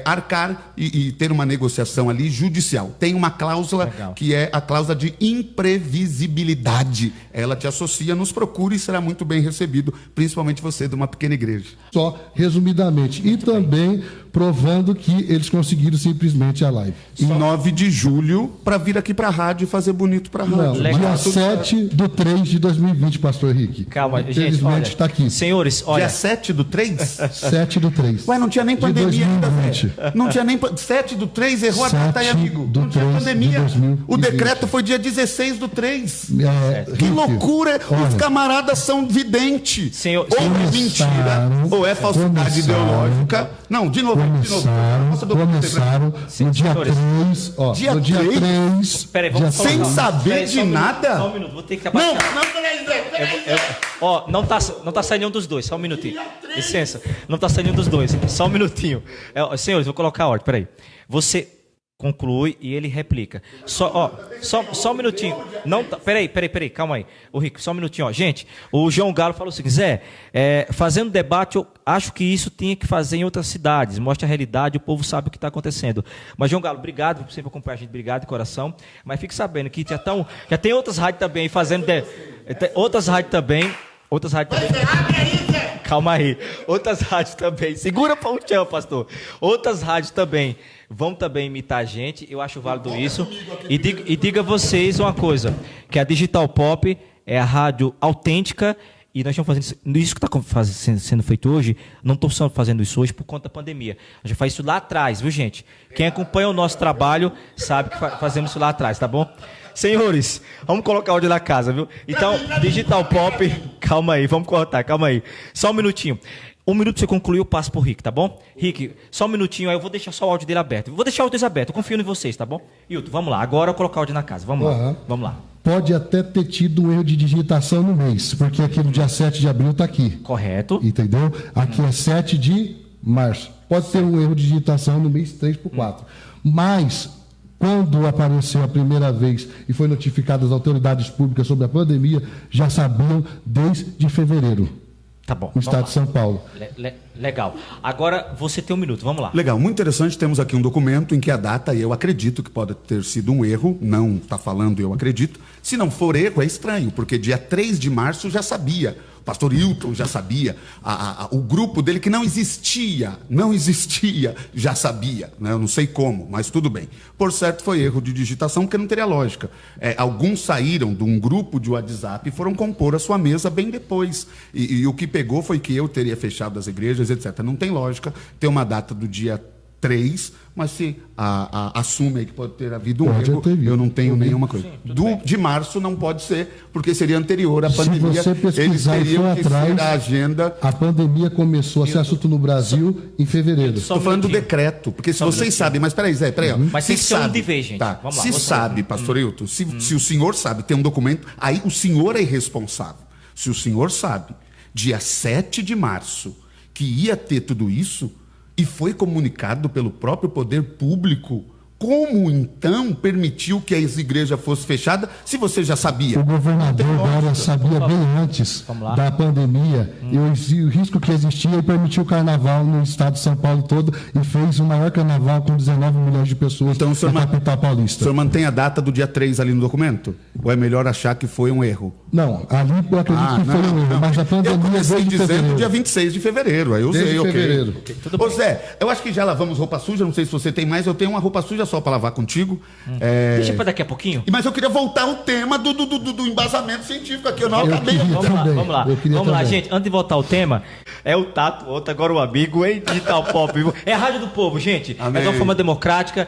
arcar e ter uma negociação ali judicial. Tem uma cláusula que é a cláusula de imprevisibilidade. Ela te associa, nos procure e será muito bem recebido, principalmente você de uma pequena igreja. Só resumidamente. E também provando que eles conseguiram simplesmente a live. Em 9 de julho, para vir aqui para a rádio e fazer bonito para a rádio. Não, dia 7/3 de 2020, pastor Henrique. Calma, gente, infelizmente está aqui. Senhores, olha... Dia 7/3? 7/3. Ué, não tinha nem pandemia ainda, velho. Não tinha nem... 7/3, errou a data aí, amigo. Não tinha pandemia. O decreto foi dia 16/3. Que loucura! Os camaradas são videntes. Ou é mentira, ou é falsidade ideológica. Não, de novo. Começaram no dia 3. Ó, dia no dia 3. Peraí, vamos falar. Sem saber de nada? Só um minuto, vou ter que abaixar. Ó, não tá saindo nenhum dos dois, só um minutinho. Licença, não tá saindo nenhum dos dois, só um minutinho. Senhores, vou colocar a ordem, peraí. Você conclui e ele replica. Só um minutinho. Não, peraí, calma aí. O Rico, só um minutinho, ó. Gente, o João Galo falou o seguinte: Zé, fazendo debate, eu acho que isso tinha que fazer em outras cidades. Mostra a realidade, o povo sabe o que está acontecendo. Mas, João Galo, obrigado por sempre acompanhar a gente, obrigado de coração. Mas fique sabendo que já tem outras rádios também fazendo. Outras rádios também. Calma aí. Outras rádios também. Segura para o chão, pastor. Outras rádios também vão também imitar a gente. Eu acho válido isso. E diga a vocês uma coisa, que a Digital Pop é a rádio autêntica e nós estamos fazendo isso que está sendo feito hoje. Não estou só fazendo isso hoje por conta da pandemia. A gente faz isso lá atrás, viu, gente? Quem acompanha o nosso trabalho sabe que fazemos isso lá atrás, tá bom? Senhores, vamos colocar ordem na casa, viu? Então, Digital Pop, calma aí, vamos cortar, calma aí. Só um minutinho. Um minuto pra você concluir, eu passo pro Rick, tá bom? Rick, só um minutinho aí, eu vou deixar só o áudio dele aberto. Vou deixar o áudio deles aberto, eu confio em vocês, tá bom? Hilton, vamos lá, agora eu vou colocar o áudio na casa, vamos lá, vamos lá. Pode até ter tido um erro de digitação no mês, porque aqui no dia 7 de abril está aqui. Correto. Entendeu? Aqui é 7 de março. Pode ter um erro de digitação no mês 3 por 4. Mas, quando apareceu a primeira vez e foi notificado as autoridades públicas sobre a pandemia, já sabiam desde fevereiro. Tá bom. No estado de São Paulo. Legal. Agora você tem um minuto, vamos lá. Legal, muito interessante. Temos aqui um documento em que a data, eu acredito que pode ter sido um erro, não está falando eu acredito. Se não for erro, é estranho, porque dia 3 de março já sabia. O pastor Hilton já sabia, o grupo dele que não existia, já sabia, né? Eu não sei como, mas tudo bem. Por certo, foi erro de digitação, porque não teria lógica. Alguns saíram de um grupo de WhatsApp e foram compor a sua mesa bem depois. E o que pegou foi que eu teria fechado as igrejas, etc. Não tem lógica ter uma data do dia 3, mas se assume aí que pode ter havido um erro, eu não tenho nenhuma coisa. De março não pode ser, porque seria anterior à pandemia. Se você pesquisar e for atrás, a agenda. A pandemia começou a ser assunto no Brasil em fevereiro. Estou falando do decreto, porque se vocês sabem, mas peraí, Zé, peraí. Mas tem que ser um de vez, gente. Tá. Vamos lá, se sabe, pastor Hilton, se o senhor sabe, tem um documento, aí o senhor é irresponsável. Se o senhor sabe, dia 7 de março, que ia ter tudo isso, e foi comunicado pelo próprio poder público, como então permitiu que as igrejas fossem fechadas, se você já sabia? O governador Dória sabia bem antes da pandemia e o risco que existia e permitiu o carnaval no estado de São Paulo todo e fez o maior carnaval com 19 milhões de pessoas então, na capital paulista. O senhor mantém a data do dia 3 ali no documento? Ou é melhor achar que foi um erro? Não, ali eu acredito que foi um erro, mas a pandemia... Eu comecei dizendo dia 26 de fevereiro, aí eu usei, fevereiro. Ô Zé, eu acho que já lavamos roupa suja, não sei se você tem mais, eu tenho uma roupa suja só para lavar contigo. Deixa para daqui a pouquinho. Mas eu queria voltar ao tema do embasamento científico aqui, eu não acabei. Vamos lá, gente, antes de voltar ao tema, é o Tato, outro agora o amigo, hein, Digital Pop. É a Rádio do Povo, gente. Amém. É de uma forma democrática,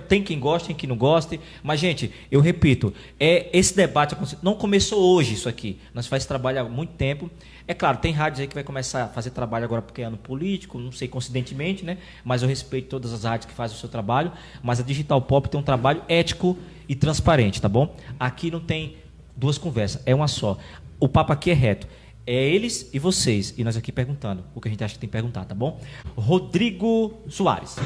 tem quem goste, tem quem não goste, mas, gente, eu repito, esse debate não começou hoje isso aqui, nós faz trabalho há muito tempo. É claro, tem rádios aí que vai começar a fazer trabalho agora porque é ano político, não sei coincidentemente, né? Mas eu respeito todas as rádios que fazem o seu trabalho, mas a Digital Pop tem um trabalho ético e transparente, tá bom? Aqui não tem duas conversas, é uma só. O papo aqui é reto. É eles e vocês, e nós aqui perguntando o que a gente acha que tem que perguntar, tá bom? Rodrigo Soares.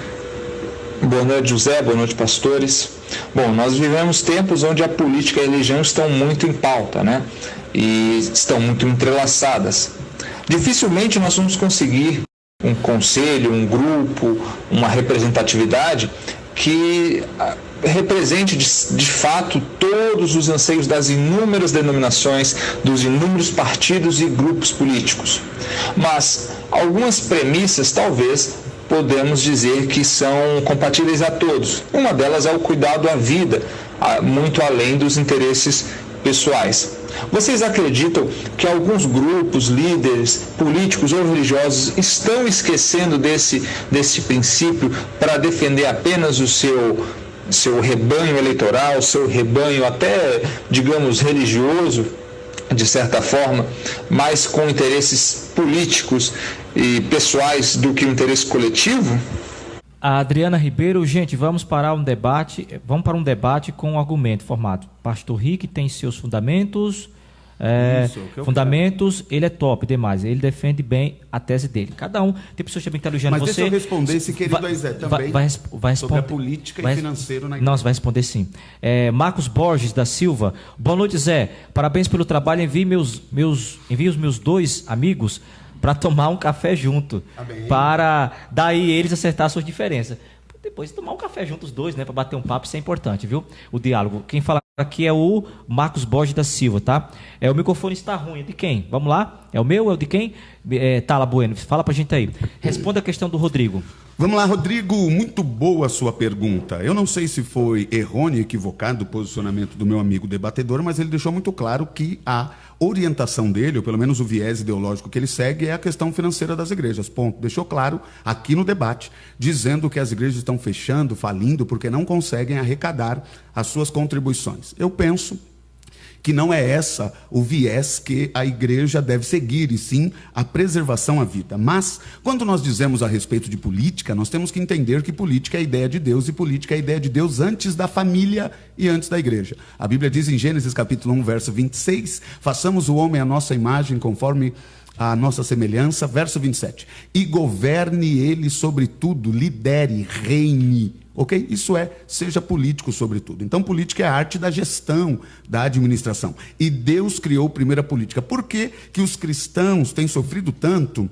Boa noite, José. Boa noite, pastores. Bom, nós vivemos tempos onde a política e a religião estão muito em pauta, né? E estão muito entrelaçadas. Dificilmente nós vamos conseguir um conselho, um grupo, uma representatividade que represente de fato todos os anseios das inúmeras denominações, dos inúmeros partidos e grupos políticos. Mas algumas premissas talvez podemos dizer que são compatíveis a todos. Uma delas é o cuidado à vida, muito além dos interesses pessoais. Vocês acreditam que alguns grupos, líderes, políticos ou religiosos estão esquecendo desse princípio para defender apenas o seu rebanho eleitoral, seu rebanho até, digamos, religioso, de certa forma, mais com interesses políticos e pessoais do que o interesse coletivo? A Adriana Ribeiro, gente, vamos para um debate com um argumento formado. Pastor Rick tem seus fundamentos, ele é top demais, ele defende bem a tese dele. Cada um, tem pessoas também que estão elogiando você. Mas deixa eu responder esse querido Aizé também, vai responder, sobre a política e financeiro na igreja. Nós vai responder sim. Marcos Borges da Silva, boa noite, Zé, parabéns pelo trabalho, envie os meus dois amigos para tomar um café junto, para daí eles acertar suas diferenças. Depois tomar um café junto os dois, né, para bater um papo, isso é importante, viu? O diálogo. Quem fala aqui é o Marcos Borges da Silva, tá? O microfone está ruim, é de quem? Vamos lá? É o meu? É o de quem? Tala Bueno, fala pra gente aí. Responda a questão do Rodrigo. Vamos lá, Rodrigo, muito boa a sua pergunta. Eu não sei se foi errôneo, equivocado o posicionamento do meu amigo debatedor, mas ele deixou muito claro que a orientação dele, ou pelo menos o viés ideológico que ele segue, é a questão financeira das igrejas. Ponto. Deixou claro aqui no debate, dizendo que as igrejas estão fechando, falindo, porque não conseguem arrecadar as suas contribuições. Eu penso que não é essa o viés que a igreja deve seguir, e sim a preservação à vida. Mas, quando nós dizemos a respeito de política, nós temos que entender que política é a ideia de Deus, e política é a ideia de Deus antes da família e antes da igreja. A Bíblia diz em Gênesis capítulo 1, verso 26, façamos o homem à nossa imagem, conforme a nossa semelhança. Verso 27, e governe ele sobre tudo, lidere, reine. Ok? Isso é, seja político sobretudo. Então, política é a arte da gestão, da administração. E Deus criou primeiro a política. Por que que os cristãos têm sofrido tanto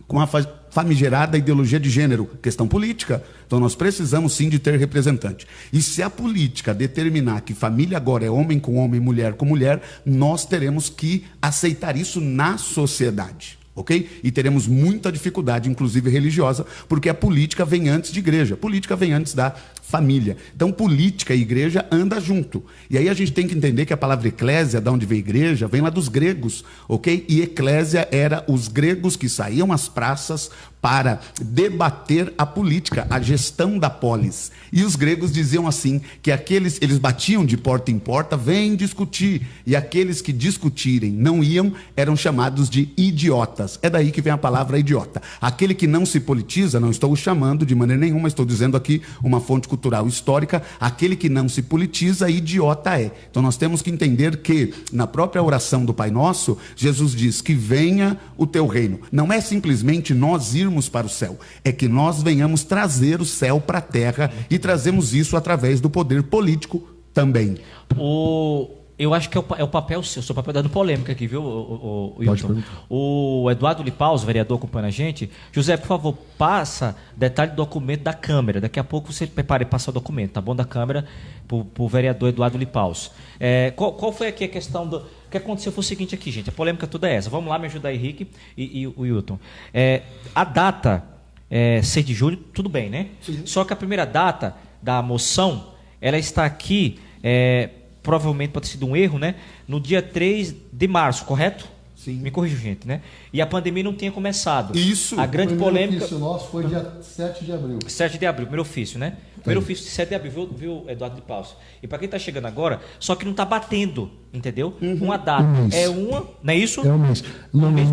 com a famigerada ideologia de gênero? Questão política. Então, nós precisamos sim de ter representante. E se a política determinar que família agora é homem com homem, mulher com mulher, nós teremos que aceitar isso na sociedade. Ok? E teremos muita dificuldade, inclusive religiosa, porque a política vem antes de igreja, política vem antes da família. Então, política e igreja andam junto. E aí a gente tem que entender que a palavra eclésia, da onde vem igreja, vem lá dos gregos, ok? E eclésia era os gregos que saíam às praças para debater a política, a gestão da polis. E os gregos diziam assim, que eles batiam de porta em porta, vêm discutir, e aqueles que discutirem não iam, eram chamados de idiotas. É daí que vem a palavra idiota. Aquele que não se politiza, não estou o chamando de maneira nenhuma, estou dizendo aqui uma fonte cultural histórica, aquele que não se politiza, idiota é. Então nós temos que entender que, na própria oração do Pai Nosso, Jesus diz que venha o teu reino. Não é simplesmente nós irmos para o céu, é que nós venhamos trazer o céu para a terra, e trazemos isso através do poder político também. Eu acho que é o papel seu, seu papel dando polêmica aqui, viu, Wilton? O Eduardo Lipaus, vereador, acompanhando a gente. José, por favor, passa detalhe do documento da Câmara. Daqui a pouco você prepara e passa o documento, tá bom? Da Câmara para o vereador Eduardo Lipaus. Qual foi aqui a questão do... O que aconteceu foi o seguinte aqui, gente, a polêmica toda é essa. Vamos lá, me ajudar aí, Henrique e o Wilton. A data, 6 de julho, tudo bem, né? Sim. Só que a primeira data da moção, ela está aqui... provavelmente pode ter sido um erro, né? No dia 3 de março, correto? Sim. Me corrija, gente, né? E a pandemia não tinha começado. Isso. A grande polêmica... O ofício nosso foi dia 7 de abril. 7 de abril, primeiro ofício, né? Primeiro ofício de 7 de abril, viu Eduardo de Paus? E para quem está chegando agora, só que não está batendo, entendeu? Uma data. Não é isso? É um mês. No mês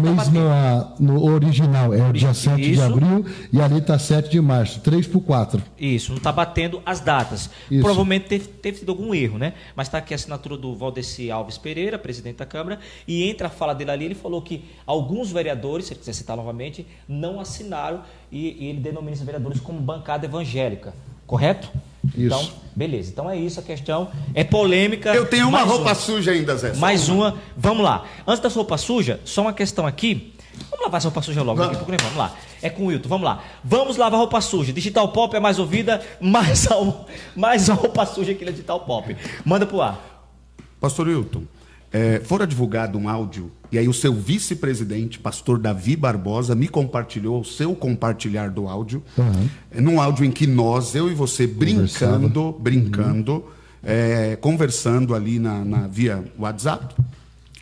no original é o dia 7 de abril, e ali está 7 de março, 3 por 4. Isso, não está batendo as datas. Isso. Provavelmente teve tido algum erro, né? Mas está aqui a assinatura do Valdeci Alves Pereira, presidente da Câmara, e entre a fala dele ali, ele falou que alguns vereadores, se ele quiser citar novamente, não assinaram, e ele denomina esses vereadores como bancada evangélica. Correto? Isso. Então, beleza. Então é isso, a questão é polêmica. Eu tenho uma roupa suja ainda, Zé. Mais uma. Vamos lá. Antes da sua roupa suja, só uma questão aqui. Vamos lavar essa roupa suja logo. Vamos lá. É com o Wilton. Vamos lá. Vamos lavar roupa suja. Digital Pop é mais ouvida, mais a roupa suja que ele é Digital Pop. Manda pro ar. Pastor Wilton, fora divulgado um áudio, e aí o seu vice-presidente, pastor Davi Barbosa, me compartilhou o seu compartilhar do áudio, num áudio em que eu e você brincando, conversando ali via WhatsApp,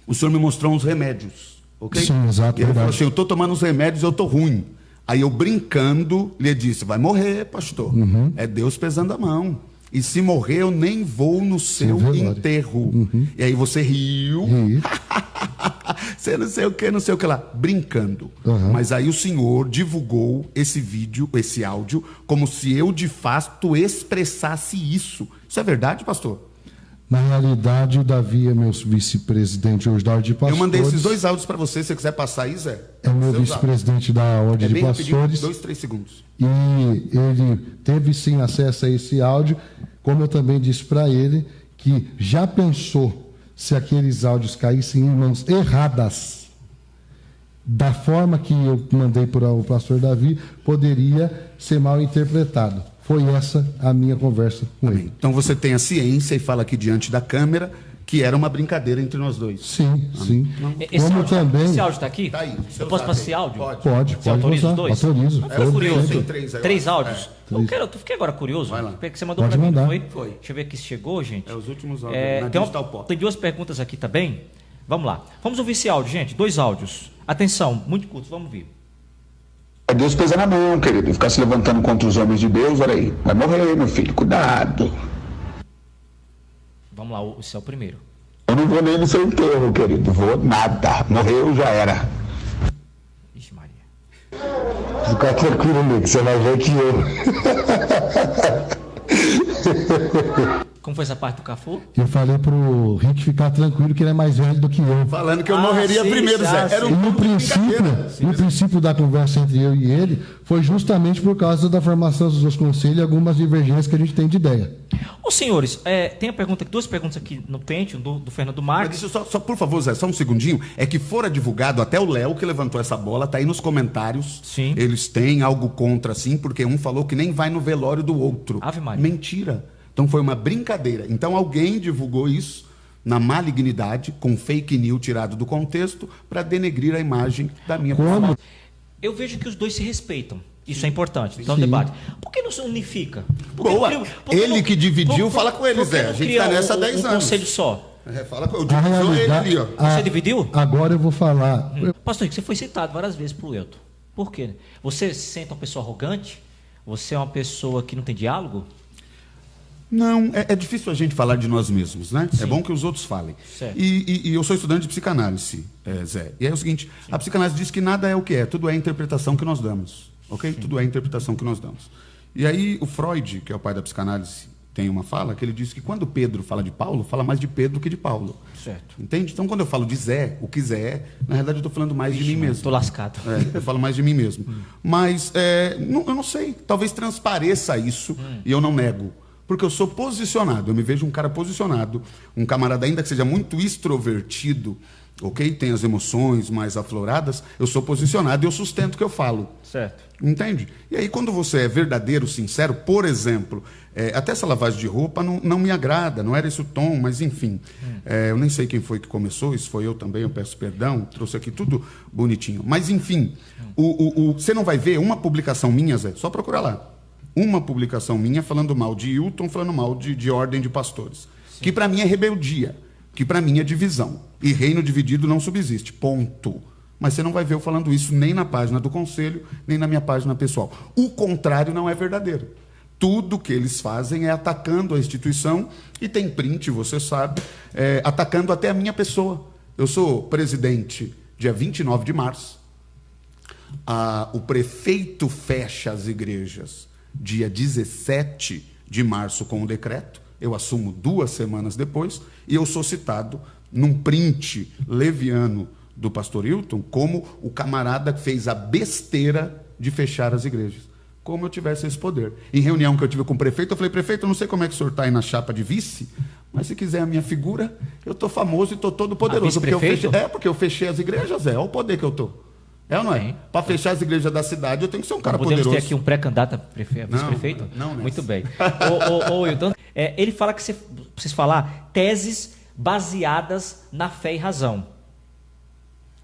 o senhor me mostrou uns remédios, ok? Sim, exato. E ele falou assim, eu estou tomando os remédios, eu estou ruim. Aí eu brincando, lhe disse, vai morrer, pastor. É Deus pesando a mão. E se morrer, eu nem vou no seu enterro. E aí você riu. Você não sei o que lá. Brincando. Mas aí o senhor divulgou esse vídeo, esse áudio, como se eu de fato expressasse isso. Isso é verdade, pastor? Na realidade, o Davi é meu vice-presidente hoje da Ordem de Pastores. Eu mandei esses 2 áudios para você, se você quiser passar aí, Zé. É meu vice-presidente da Ordem de Pastores. 2, 3 segundos. E ele teve sim acesso a esse áudio, como eu também disse para ele, que já pensou se aqueles áudios caíssem em mãos erradas, da forma que eu mandei para o pastor Davi, poderia ser mal interpretado. Foi essa a minha conversa com ele. Então você tem a ciência e fala aqui diante da câmera que era uma brincadeira entre nós dois. Sim, sim. Esse áudio está aqui? Tá aí. Eu posso passar esse áudio? Pode. Você autoriza os 2? Autorizo. Estou curioso. Tem 3 3 áudios? Eu fiquei agora curioso. Vai lá. Porque você mandou para mim, não foi? Foi. Deixa eu ver aqui se chegou, gente. Os últimos áudios. Tem 2 perguntas aqui também. Vamos lá. Vamos ouvir esse áudio, gente. 2 áudios. Atenção, muito curto, vamos ver. É Deus pesa na mão, querido. Ficar se levantando contra os homens de Deus, olha aí. Vai morrer, meu filho. Cuidado. Vamos lá, esse é o primeiro. Eu não vou nem no seu enterro, querido. Vou nada. Morreu, já era. Ixi, Maria. Fica tranquilo, amigo. Você vai ver que eu... Como foi essa parte do Cafu? Eu falei pro Rick ficar tranquilo que ele é mais velho do que eu. Falando que eu morreria sim, primeiro, já, Zé. Era E um no brincadeira. princípio da conversa entre eu e ele foi justamente por causa da formação dos dois conselhos e algumas divergências que a gente tem de ideia. Ô, senhores, tem duas perguntas aqui no Pentium, do Fernando Mas Marques. deixa eu só, por favor, Zé, só um segundinho. É que fora divulgado, até o Léo que levantou essa bola, tá aí nos comentários. Sim. Eles têm algo contra, sim, porque um falou que nem vai no velório do outro. Ave Maria. Mentira. Então foi uma brincadeira. Então alguém divulgou isso na malignidade, com fake news tirado do contexto, para denegrir a imagem da minha pessoa. Eu vejo que os dois se respeitam. Isso é importante. Então, Sim. debate. Por que não se unifica? Por que Boa. não cria- por Ele não- que dividiu, por- fala com ele, por que Zé. não A gente cria tá nessa há 10 um anos. conselho só. Fala com eu A dividiu ele realidade- ali, ó. Você dividiu? Agora eu vou falar. Pastor, você foi citado várias vezes por Elton. Por quê? Você se sente uma pessoa arrogante? Você é uma pessoa que não tem diálogo? Não, é difícil a gente falar de nós mesmos, né? Sim. É bom que os outros falem. Certo. E eu sou estudante de psicanálise, Zé. E é o seguinte, a psicanálise diz que nada é o que é, tudo é a interpretação que nós damos, ok? Sim. Tudo é a interpretação que nós damos. E aí o Freud, que é o pai da psicanálise, tem uma fala que ele diz que quando Pedro fala de Paulo, fala mais de Pedro que de Paulo. Certo. Entende? Então quando eu falo de Zé, o que Zé é, na verdade eu estou falando mais de mim mesmo. Estou lascado. Eu falo mais de mim mesmo. Mas eu não sei, talvez transpareça isso e eu não nego. Porque eu sou posicionado, eu me vejo um cara posicionado, um camarada ainda que seja muito extrovertido, ok? Tem as emoções mais afloradas, eu sou posicionado e eu sustento o que eu falo. Certo. Entende? E aí quando você é verdadeiro, sincero, por exemplo, até essa lavagem de roupa não me agrada, não era esse o tom, mas enfim. Eu nem sei quem foi que começou, isso foi eu também, eu peço perdão, trouxe aqui tudo bonitinho. Mas enfim, você não vai ver uma publicação minha, Zé, só procurar lá. Uma publicação minha falando mal de Hilton, falando mal de ordem de pastores. Sim. Que para mim é rebeldia, que para mim é divisão. E reino dividido não subsiste, ponto. Mas você não vai ver eu falando isso nem na página do conselho, nem na minha página pessoal. O contrário não é verdadeiro. Tudo que eles fazem é atacando a instituição, e tem print, você sabe, atacando até a minha pessoa. Eu sou presidente dia 29 de março. O prefeito fecha as igrejas dia 17 de março com o decreto, eu assumo 2 semanas depois, e eu sou citado num print leviano do pastor Hilton como o camarada que fez a besteira de fechar as igrejas. Como eu tivesse esse poder. Em reunião que eu tive com o prefeito, eu falei, prefeito, eu não sei como é que o senhor está aí na chapa de vice, mas se quiser a minha figura, eu estou famoso e estou todo poderoso. Porque eu fechei as igrejas, olha o poder que eu estou. É ou não é? Para fechar as igrejas da cidade, eu tenho que ser um cara podemos poderoso. Ter aqui um pré-candidato a vice-prefeito? Não. Muito bem. Hilton, ele fala que você precisa falar teses baseadas na fé e razão.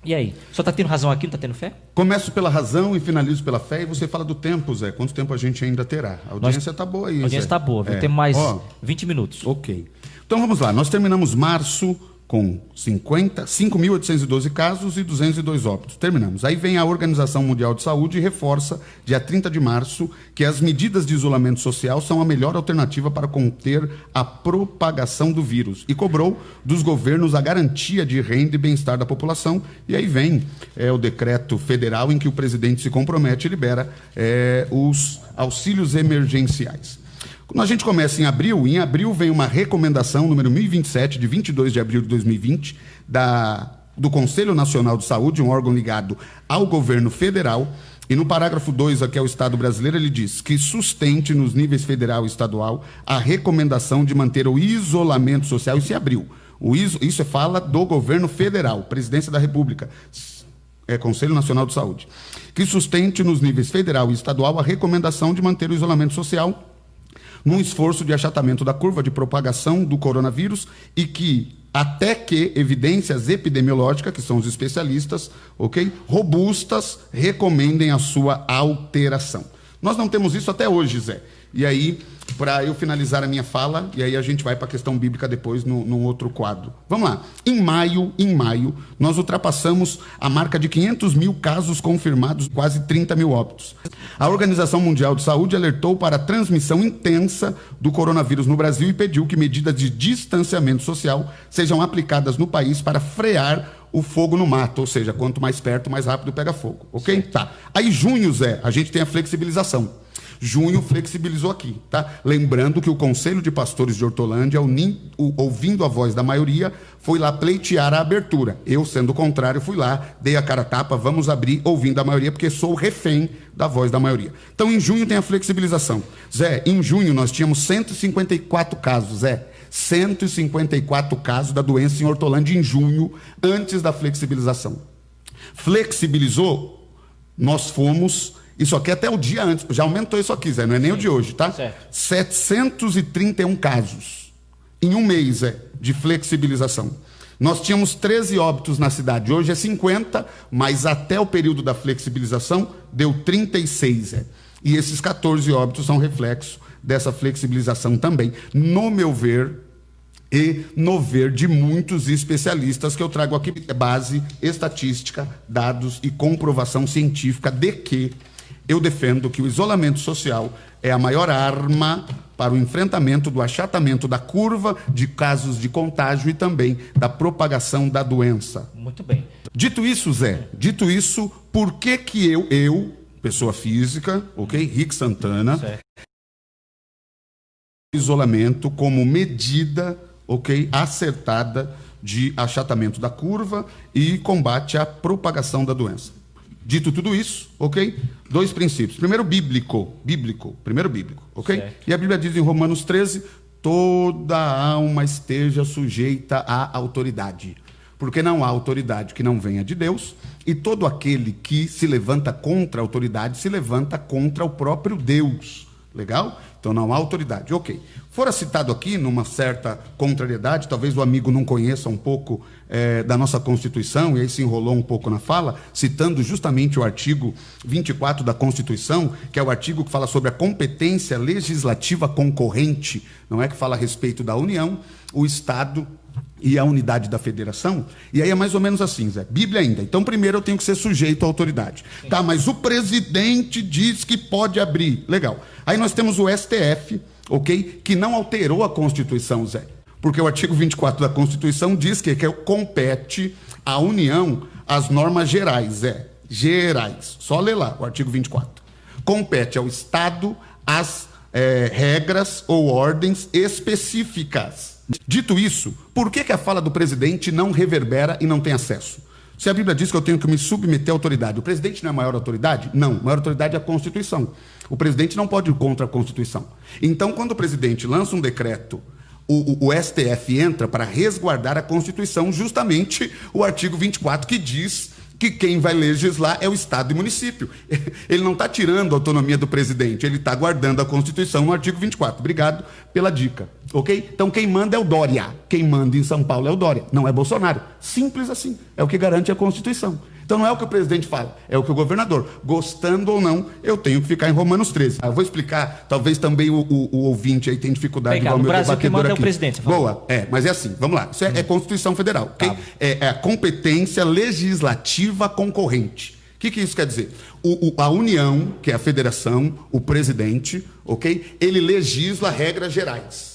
E aí? O senhor está tendo razão aqui, não está tendo fé? Começo pela razão e finalizo pela fé, e você fala do tempo, Zé. Quanto tempo a gente ainda terá? A audiência está boa aí, Zé. A audiência está boa, viu? Temos mais 20 minutos. Ok. Então vamos lá, nós terminamos março com 5.812 casos e 202 óbitos. Terminamos. Aí vem a Organização Mundial de Saúde e reforça, dia 30 de março, que as medidas de isolamento social são a melhor alternativa para conter a propagação do vírus. E cobrou dos governos a garantia de renda e bem-estar da população. E aí vem o decreto federal em que o presidente se compromete e libera os auxílios emergenciais. Quando a gente começa em abril vem uma recomendação número 1027, de 22 de abril de 2020, do Conselho Nacional de Saúde, um órgão ligado ao governo federal, e no parágrafo 2, aqui é o Estado brasileiro, ele diz que sustente nos níveis federal e estadual a recomendação de manter o isolamento social, isso em abril. Isso fala do governo federal, Presidência da República, Conselho Nacional de Saúde, que sustente nos níveis federal e estadual a recomendação de manter o isolamento social num esforço de achatamento da curva de propagação do coronavírus e que, até que evidências epidemiológicas, que são os especialistas, robustas, recomendem a sua alteração. Nós não temos isso até hoje, Zé. E aí, para eu finalizar a minha fala, e aí a gente vai para a questão bíblica depois num outro quadro. Vamos lá. Em maio, nós ultrapassamos a marca de 500 mil casos confirmados, quase 30 mil óbitos. A Organização Mundial de Saúde alertou para a transmissão intensa do coronavírus no Brasil e pediu que medidas de distanciamento social sejam aplicadas no país para frear o fogo no mato, ou seja, quanto mais perto, mais rápido pega fogo, ok? Certo. Tá. Aí junho, Zé, a gente tem a flexibilização. Junho flexibilizou aqui, tá? Lembrando que o Conselho de Pastores de Hortolândia, ouvindo a voz da maioria, foi lá pleitear a abertura. Eu, sendo contrário, fui lá, dei a cara a tapa, vamos abrir ouvindo a maioria, porque sou refém da voz da maioria. Então, em junho tem a flexibilização. Zé, em junho nós tínhamos 154 casos, Zé. 154 casos da doença em Hortolândia em junho, antes da flexibilização. Flexibilizou, nós fomos... Isso aqui até o dia antes, já aumentou isso aqui, Zé, não é nem o de hoje, tá? Certo. 731 casos em um mês, Zé, de flexibilização. Nós tínhamos 13 óbitos na cidade, hoje é 50, mas até o período da flexibilização deu 36, Zé. E esses 14 óbitos são reflexo dessa flexibilização também, no meu ver e no ver de muitos especialistas que eu trago aqui, base estatística, dados e comprovação científica de que eu defendo que o isolamento social é a maior arma para o enfrentamento do achatamento da curva de casos de contágio e também da propagação da doença. Muito bem. Dito isso, Zé, por que eu, pessoa física, ok? Rick Santana, certo. Isolamento como medida, ok? Acertada de achatamento da curva e combate à propagação da doença. Dito tudo isso, ok? 2 princípios. Primeiro, bíblico, ok? Certo. E a Bíblia diz em Romanos 13, toda alma esteja sujeita à autoridade. Porque não há autoridade que não venha de Deus, e todo aquele que se levanta contra a autoridade, se levanta contra o próprio Deus. Legal? Então não há autoridade. Ok. Fora citado aqui, numa certa contrariedade, talvez o amigo não conheça um pouco da nossa Constituição, e aí se enrolou um pouco na fala, citando justamente o artigo 24 da Constituição, que é o artigo que fala sobre a competência legislativa concorrente, não é que fala a respeito da União, o Estado e a unidade da federação. E aí é mais ou menos assim, Zé. Bíblia ainda. Então, primeiro eu tenho que ser sujeito à autoridade. Sim. Tá, mas o presidente diz que pode abrir. Legal. Aí nós temos o STF, ok? Que não alterou a Constituição, Zé. Porque o artigo 24 da Constituição diz que compete à União as normas gerais, Zé. Gerais. Só ler lá o artigo 24. Compete ao Estado as regras ou ordens específicas. Dito isso, por que a fala do presidente não reverbera e não tem acesso? Se a Bíblia diz que eu tenho que me submeter à autoridade, o presidente não é a maior autoridade? Não, a maior autoridade é a Constituição. O presidente não pode ir contra a Constituição. Então, quando o presidente lança um decreto, o STF entra para resguardar a Constituição, justamente o artigo 24, que diz que quem vai legislar é o Estado e município. Ele não está tirando a autonomia do presidente, ele está guardando a Constituição no artigo 24. Obrigado pela dica, ok? Então quem manda é o Dória, quem manda em São Paulo é o Dória, não é Bolsonaro. Simples assim, é o que garante a Constituição. Então não é o que o presidente fala, é o que o governador, gostando ou não, eu tenho que ficar em Romanos 13. Eu vou explicar, talvez também o ouvinte aí tem dificuldade igual o meu Brasil debatedor aqui. É o presidente. Boa, mas é assim, vamos lá, isso é Constituição Federal, ok? Tá. É a competência legislativa concorrente. O que isso quer dizer? A União, que é a federação, o presidente, ok? Ele legisla regras gerais.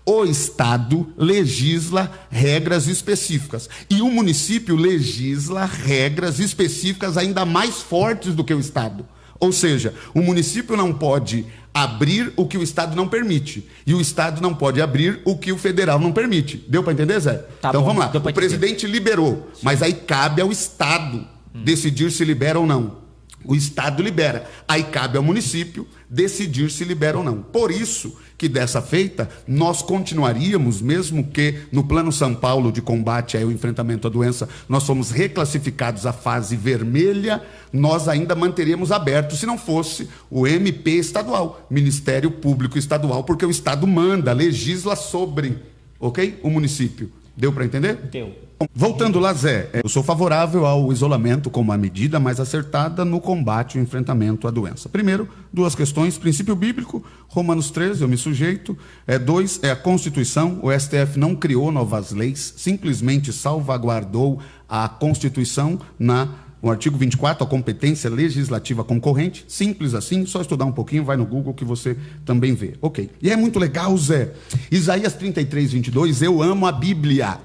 O Estado legisla regras específicas. E o município legisla regras específicas ainda mais fortes do que o Estado. Ou seja, o município não pode abrir o que o Estado não permite. E o Estado não pode abrir o que o federal não permite. Deu para entender, Zé? Tá então bom, vamos lá. O presidente liberou, mas aí cabe ao Estado decidir se libera ou não. O Estado libera. Aí cabe ao município decidir se libera ou não. Por isso que dessa feita, nós continuaríamos, mesmo que no Plano São Paulo de combate ao enfrentamento à doença, nós fomos reclassificados à fase vermelha, nós ainda manteríamos aberto, se não fosse o MP estadual, Ministério Público Estadual, porque o Estado manda, legisla sobre, ok? O município. Deu para entender? Deu. Voltando lá, Zé, eu sou favorável ao isolamento como a medida mais acertada no combate e enfrentamento à doença. Primeiro, duas questões: princípio bíblico, Romanos 13, eu me sujeito. 2, a Constituição. O STF não criou novas leis, simplesmente salvaguardou a Constituição no artigo 24, a competência legislativa concorrente. Simples assim, só estudar um pouquinho, vai no Google que você também vê. Ok. E é muito legal, Zé. Isaías 33, 22, eu amo a Bíblia.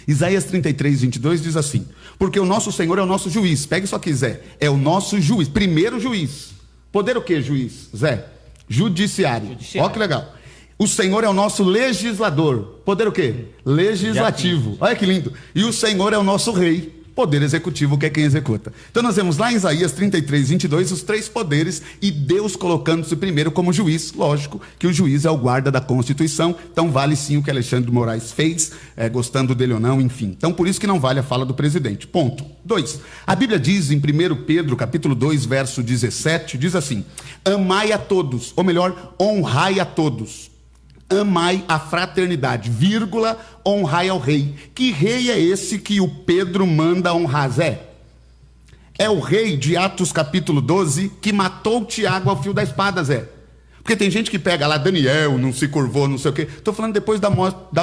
Isaías 33, 22 diz assim: porque o nosso Senhor é o nosso juiz. Pega isso aqui, Zé. É o nosso juiz, primeiro juiz. Poder o quê, juiz? Zé? Judiciário. Ó que legal. O Senhor é o nosso legislador. Poder o quê? Legislativo. Olha que lindo. E o Senhor é o nosso rei. Poder executivo, que é quem executa. Então nós vemos lá em Isaías 33, 22, os 3 poderes e Deus colocando-se primeiro como juiz. Lógico que o juiz é o guarda da Constituição, então vale sim o que Alexandre de Moraes fez, gostando dele ou não, enfim. Então por isso que não vale a fala do presidente. Ponto. 2. A Bíblia diz em 1 Pedro, capítulo 2, verso 17, diz assim: amai a todos, ou melhor, honrai a todos. Amai a fraternidade, vírgula, honrai ao rei. Que rei é esse que o Pedro manda honrar, Zé? É o rei de Atos capítulo 12 que matou Tiago ao fio da espada, Zé. Porque tem gente que pega lá, Daniel não se curvou, não sei o quê. Estou falando depois da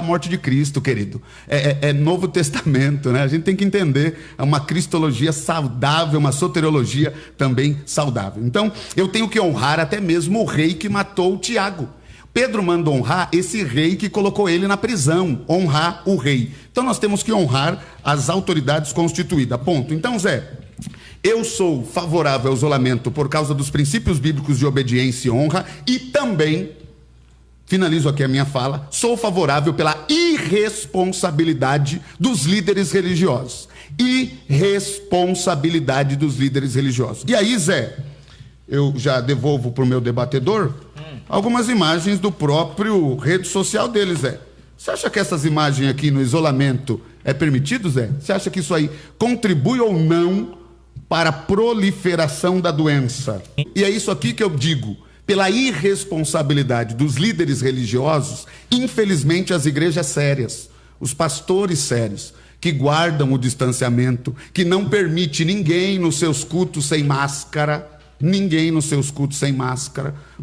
morte de Cristo, querido. É Novo Testamento, né? A gente tem que entender uma cristologia saudável, uma soteriologia também saudável. Então, eu tenho que honrar até mesmo o rei que matou Tiago. Pedro manda honrar esse rei que colocou ele na prisão, honrar o rei. Então nós temos que honrar as autoridades constituídas, ponto. Então, Zé, eu sou favorável ao isolamento por causa dos princípios bíblicos de obediência e honra e também, finalizo aqui a minha fala, sou favorável pela irresponsabilidade dos líderes religiosos. Irresponsabilidade dos líderes religiosos. E aí, Zé, eu já devolvo para o meu debatedor algumas imagens do próprio rede social deles, Zé. Você acha que essas imagens aqui no isolamento é permitido, Zé? Você acha que isso aí contribui ou não para a proliferação da doença? E é isso aqui que eu digo. Pela irresponsabilidade dos líderes religiosos, infelizmente as igrejas sérias, os pastores sérios, que guardam o distanciamento, que não permite ninguém nos seus cultos sem máscara,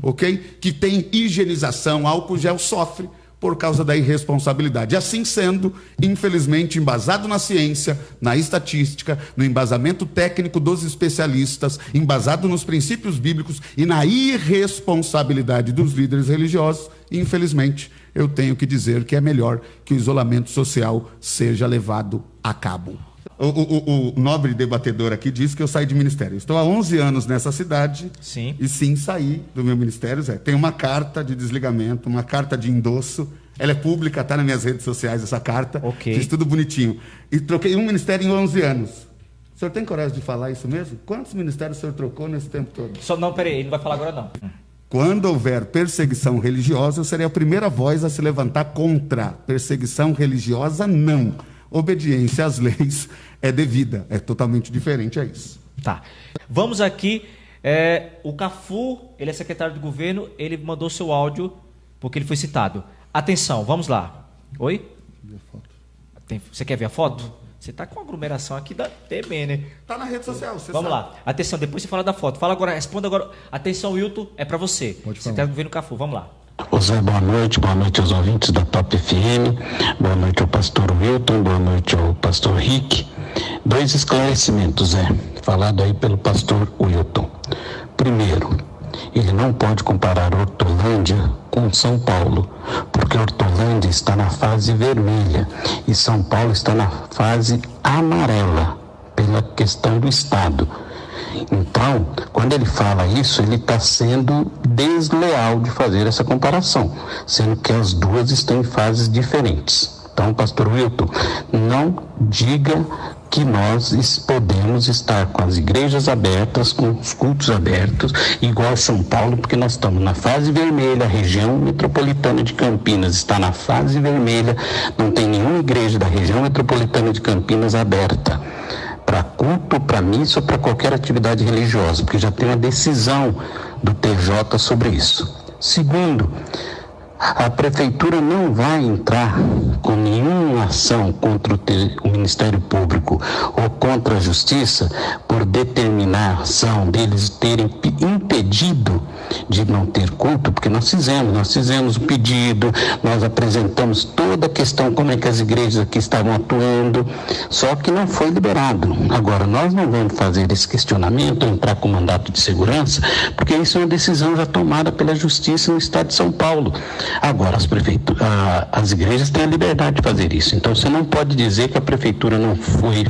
ok? Que tem higienização, álcool gel, sofre por causa da irresponsabilidade. Assim sendo, infelizmente, embasado na ciência, na estatística, no embasamento técnico dos especialistas, embasado nos princípios bíblicos e na irresponsabilidade dos líderes religiosos, infelizmente, eu tenho que dizer que é melhor que o isolamento social seja levado a cabo. O nobre debatedor aqui disse que eu saí de ministério. Estou há 11 anos nessa cidade. Sim. E sim, saí do meu ministério, Zé. Tem uma carta de desligamento, uma carta de endosso. Ela é pública, está nas minhas redes sociais essa carta. Ok. Fiz tudo bonitinho. E troquei um ministério em 11 anos. O senhor tem coragem de falar isso mesmo? Quantos ministérios o senhor trocou nesse tempo todo? Não, peraí, ele não vai falar agora não. Quando houver perseguição religiosa, eu serei a primeira voz a se levantar contra. Perseguição religiosa, não. Obediência às leis é devida, é totalmente diferente, é isso. Tá. Vamos aqui, o Cafu, ele é secretário de governo, ele mandou seu áudio, porque ele foi citado. Atenção, vamos lá. Oi? Você quer ver a foto? Você está com uma aglomeração aqui da TB, né? Está na rede social, você Vamos sabe. lá. Atenção, depois você fala da foto. Fala agora, responda agora. Atenção, Wilton, é para você. Pode falar. Secretário de governo Cafu, vamos lá. Ô Zé, boa noite aos ouvintes da Top FM, boa noite ao pastor Wilton, boa noite ao pastor Rick. 2 esclarecimentos, Zé, falado aí pelo pastor Wilton. Primeiro, ele não pode comparar Hortolândia com São Paulo, porque Hortolândia está na fase vermelha e São Paulo está na fase amarela, pela questão do estado. Então, quando ele fala isso, ele está sendo desleal de fazer essa comparação, sendo que as duas estão em fases diferentes. Então, pastor Wilton, não diga que nós podemos estar com as igrejas abertas, com os cultos abertos, igual a São Paulo, porque nós estamos na fase vermelha, a região metropolitana de Campinas está na fase vermelha, não tem nenhuma igreja da região metropolitana de Campinas aberta para culto, para missa ou para qualquer atividade religiosa, porque já tem uma decisão do TJ sobre isso. Segundo, A prefeitura não vai entrar com nenhuma ação contra o Ministério Público ou contra a Justiça por determinação deles terem impedido de não ter culto, porque nós fizemos o pedido, nós apresentamos toda a questão, como é que as igrejas aqui estavam atuando, só que não foi liberado. Agora, nós não vamos fazer esse questionamento, entrar com mandato de segurança, porque isso é uma decisão já tomada pela Justiça no Estado de São Paulo. Agora, as igrejas têm a liberdade de fazer isso, então você não pode dizer que a prefeitura não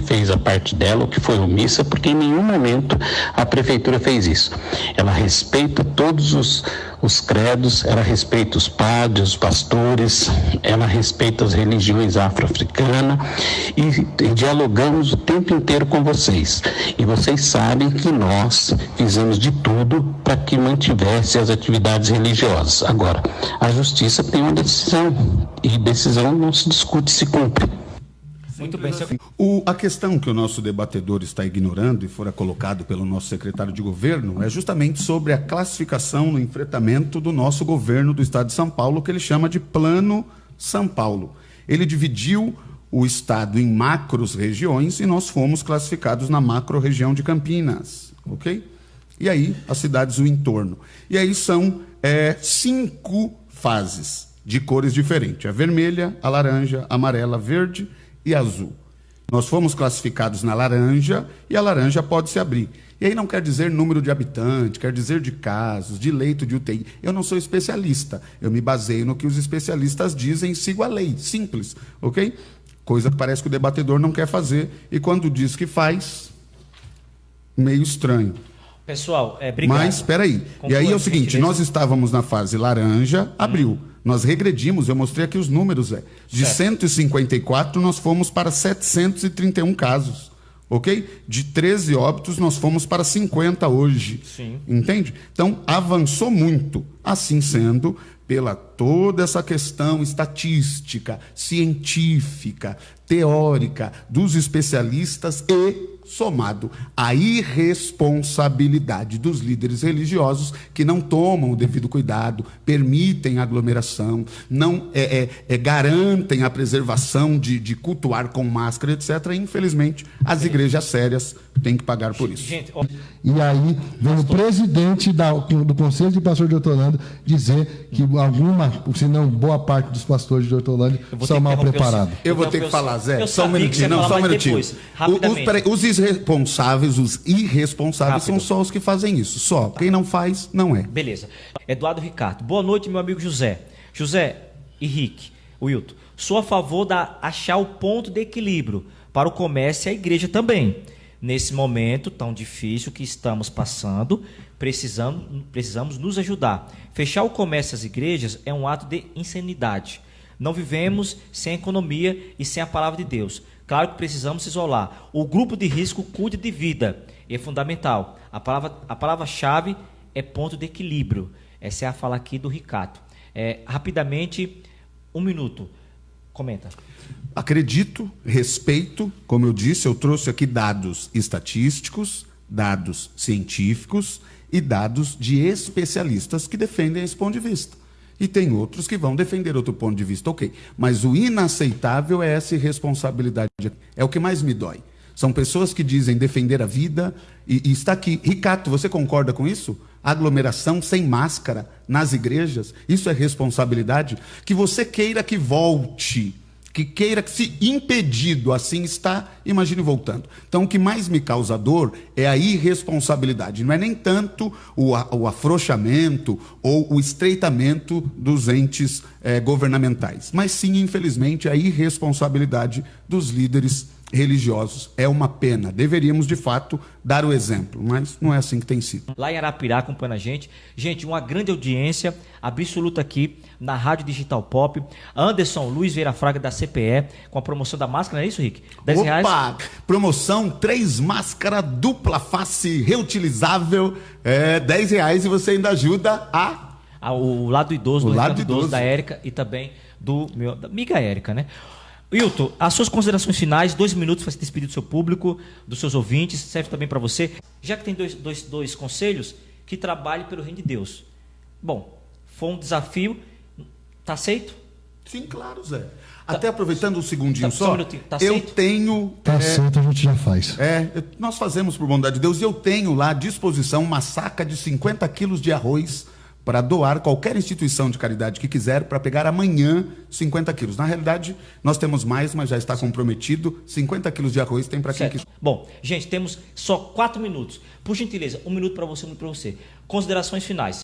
fez a parte dela ou que foi omissa, porque em nenhum momento a prefeitura fez isso. Ela respeita todos os credos, ela respeita os padres, os pastores, ela respeita as religiões afro-africanas e dialogamos o tempo inteiro com vocês. E vocês sabem que nós fizemos de tudo para que mantivesse as atividades religiosas. Agora, a Justiça tem uma decisão e decisão não se discute, se cumpre. Muito bem, senhor. A questão que o nosso debatedor está ignorando e fora colocado pelo nosso secretário de governo é justamente sobre a classificação no enfrentamento do nosso governo do estado de São Paulo, que ele chama de Plano São Paulo. Ele dividiu o estado em macros regiões e nós fomos classificados na macro região de Campinas, ok? E aí as cidades do entorno. E aí são 5 fases de cores diferentes: a vermelha, a laranja, a amarela, verde e azul. Nós fomos classificados na laranja e a laranja pode se abrir. E aí não quer dizer número de habitantes, quer dizer de casos, de leito de UTI. Eu não sou especialista, eu me baseio no que os especialistas dizem, sigo a lei, simples, ok? Coisa que parece que o debatedor não quer fazer e quando diz que faz, meio estranho. Pessoal, obrigado. Mas, espera aí. E aí é o seguinte, nós estávamos na fase laranja, abriu. Nós regredimos, eu mostrei aqui os números, de 154 nós fomos para 731 casos, ok? De 13 óbitos nós fomos para 50 hoje. Sim. Entende? Então, avançou muito. Assim sendo, pela toda essa questão estatística, científica, teórica, dos especialistas e somado à irresponsabilidade dos líderes religiosos que não tomam o devido cuidado, permitem a aglomeração, não garantem a preservação de cultuar com máscara, etc. E, infelizmente, as igrejas sérias têm que pagar por isso. Gente, E aí vem o presidente do Conselho de Pastores de Hortolândia dizer que alguma, se não boa parte dos pastores de Hortolândia são mal preparados. Eu vou ter que falar, Zé, só um minutinho. Não, só um minutinho. Os irresponsáveis, os irresponsáveis são só os que fazem isso. Só. Quem não faz, não é. Beleza. Eduardo Ricardo. Boa noite, meu amigo José. José e Rick, Wilton, sou a favor de achar o ponto de equilíbrio para o comércio e a igreja também. Nesse momento tão difícil que estamos passando, precisamos nos ajudar. Fechar o comércio e as igrejas é um ato de insanidade. Não vivemos sem a economia e sem a palavra de Deus. Claro que precisamos se isolar. O grupo de risco cuida de vida. E é fundamental. A palavra-chave é ponto de equilíbrio. Essa é a fala aqui do Ricardo. Rapidamente, 1 minuto. Comenta. Acredito, respeito, como eu disse, eu trouxe aqui dados estatísticos, dados científicos e dados de especialistas que defendem esse ponto de vista. E tem outros que vão defender outro ponto de vista, ok. Mas o inaceitável é essa irresponsabilidade. É o que mais me dói. São pessoas que dizem defender a vida e está aqui. Ricardo, você concorda com isso? Aglomeração sem máscara nas igrejas, isso é responsabilidade? Que você queira que volte, que queira que, se impedido assim está, imagine voltando. Então, o que mais me causa dor é a irresponsabilidade. Não é nem tanto o afrouxamento ou o estreitamento dos entes governamentais, mas sim, infelizmente, a irresponsabilidade dos líderes religiosos. É uma pena. Deveríamos, de fato, dar o exemplo, mas não é assim que tem sido. Lá em Arapirá, acompanhando a gente. Gente, uma grande audiência absoluta aqui na Rádio Digital Pop. Anderson Luiz Vieira Fraga, da CPE, com a promoção da máscara, não é isso, Rick? R$10. Opa! Promoção 3 máscara dupla face reutilizável, R$10 e você ainda ajuda o lado idoso, o lado idoso da Érica e também da amiga Érica, né? Wilton, as suas considerações finais, 2 minutos para se despedir do seu público, dos seus ouvintes, serve também para você. Já que tem dois conselhos, que trabalhe pelo reino de Deus. Bom, foi um desafio, Tá aceito? Sim, claro, Zé. Até aproveitando um segundinho só um minutinho. Tá eu aceito? tenho... Tá aceito, a gente já faz. Nós fazemos por bondade de Deus, e eu tenho lá à disposição uma saca de 50 quilos de arroz para doar qualquer instituição de caridade que quiser, para pegar amanhã 50 quilos. Na realidade, nós temos mais, mas já está comprometido. 50 quilos de arroz tem para quem quiser. Bom, gente, temos só 4 minutos. Por gentileza, 1 minuto para você, 1 minuto para você. Considerações finais.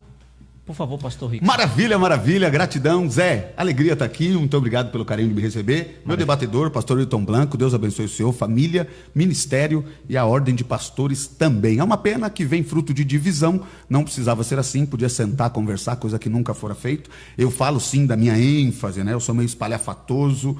Por favor, pastor Rico. Maravilha, maravilha, gratidão. Zé, alegria estar aqui, muito obrigado pelo carinho de me receber. Meu debatedor, pastor Hilton Blanco, Deus abençoe o senhor, família, ministério e a ordem de pastores também. É uma pena que vem fruto de divisão, não precisava ser assim, podia sentar, conversar, coisa que nunca fora feito. Eu falo sim da minha ênfase, né? Eu sou meio espalhafatoso,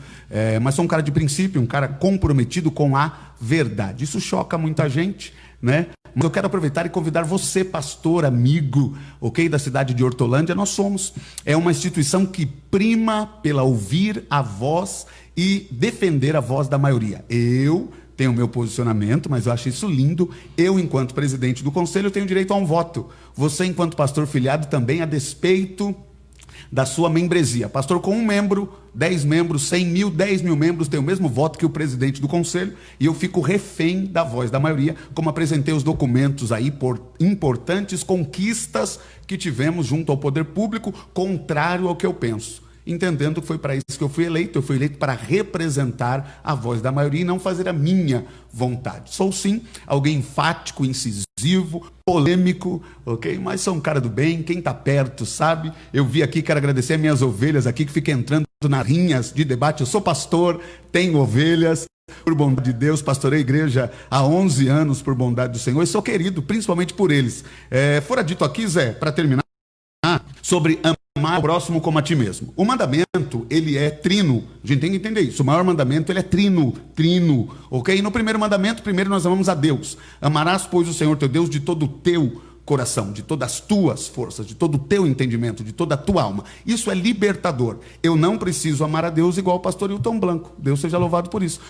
mas sou um cara de princípio, um cara comprometido com a verdade. Isso choca muita gente, né? Mas eu quero aproveitar e convidar você, pastor, amigo, ok, da cidade de Hortolândia. Nós somos uma instituição que prima pela ouvir a voz e defender a voz da maioria. Eu tenho o meu posicionamento, mas eu acho isso lindo. Eu, enquanto presidente do conselho, tenho direito a um voto. Você, enquanto pastor filiado, também, a despeito da sua membresia. Pastor com 1 membro, 10 membros, 100 mil, 10 mil membros tem o mesmo voto que o presidente do conselho, e eu fico refém da voz da maioria, como apresentei os documentos aí por importantes conquistas que tivemos junto ao poder público, contrário ao que eu penso. Entendendo que foi para isso que eu fui eleito para representar a voz da maioria e não fazer a minha vontade. Sou sim alguém enfático, incisivo, polêmico, ok? Mas sou um cara do bem, quem está perto sabe. Eu vi aqui, quero agradecer as minhas ovelhas aqui que ficam entrando nas rinhas de debate. Eu sou pastor, tenho ovelhas, por bondade de Deus, pastorei a igreja há 11 anos por bondade do Senhor e sou querido, principalmente por eles. Fora dito aqui, Zé, para terminar, sobre amar o próximo como a ti mesmo. O mandamento, ele é trino. A gente tem que entender isso. O maior mandamento, ele é trino, ok? No primeiro mandamento, primeiro nós amamos a Deus. Amarás, pois, o Senhor teu Deus de todo o teu coração, de todas as tuas forças, de todo o teu entendimento, de toda a tua alma. Isso é libertador. Eu não preciso amar a Deus igual o pastor Hilton Blanco. Deus seja louvado por isso.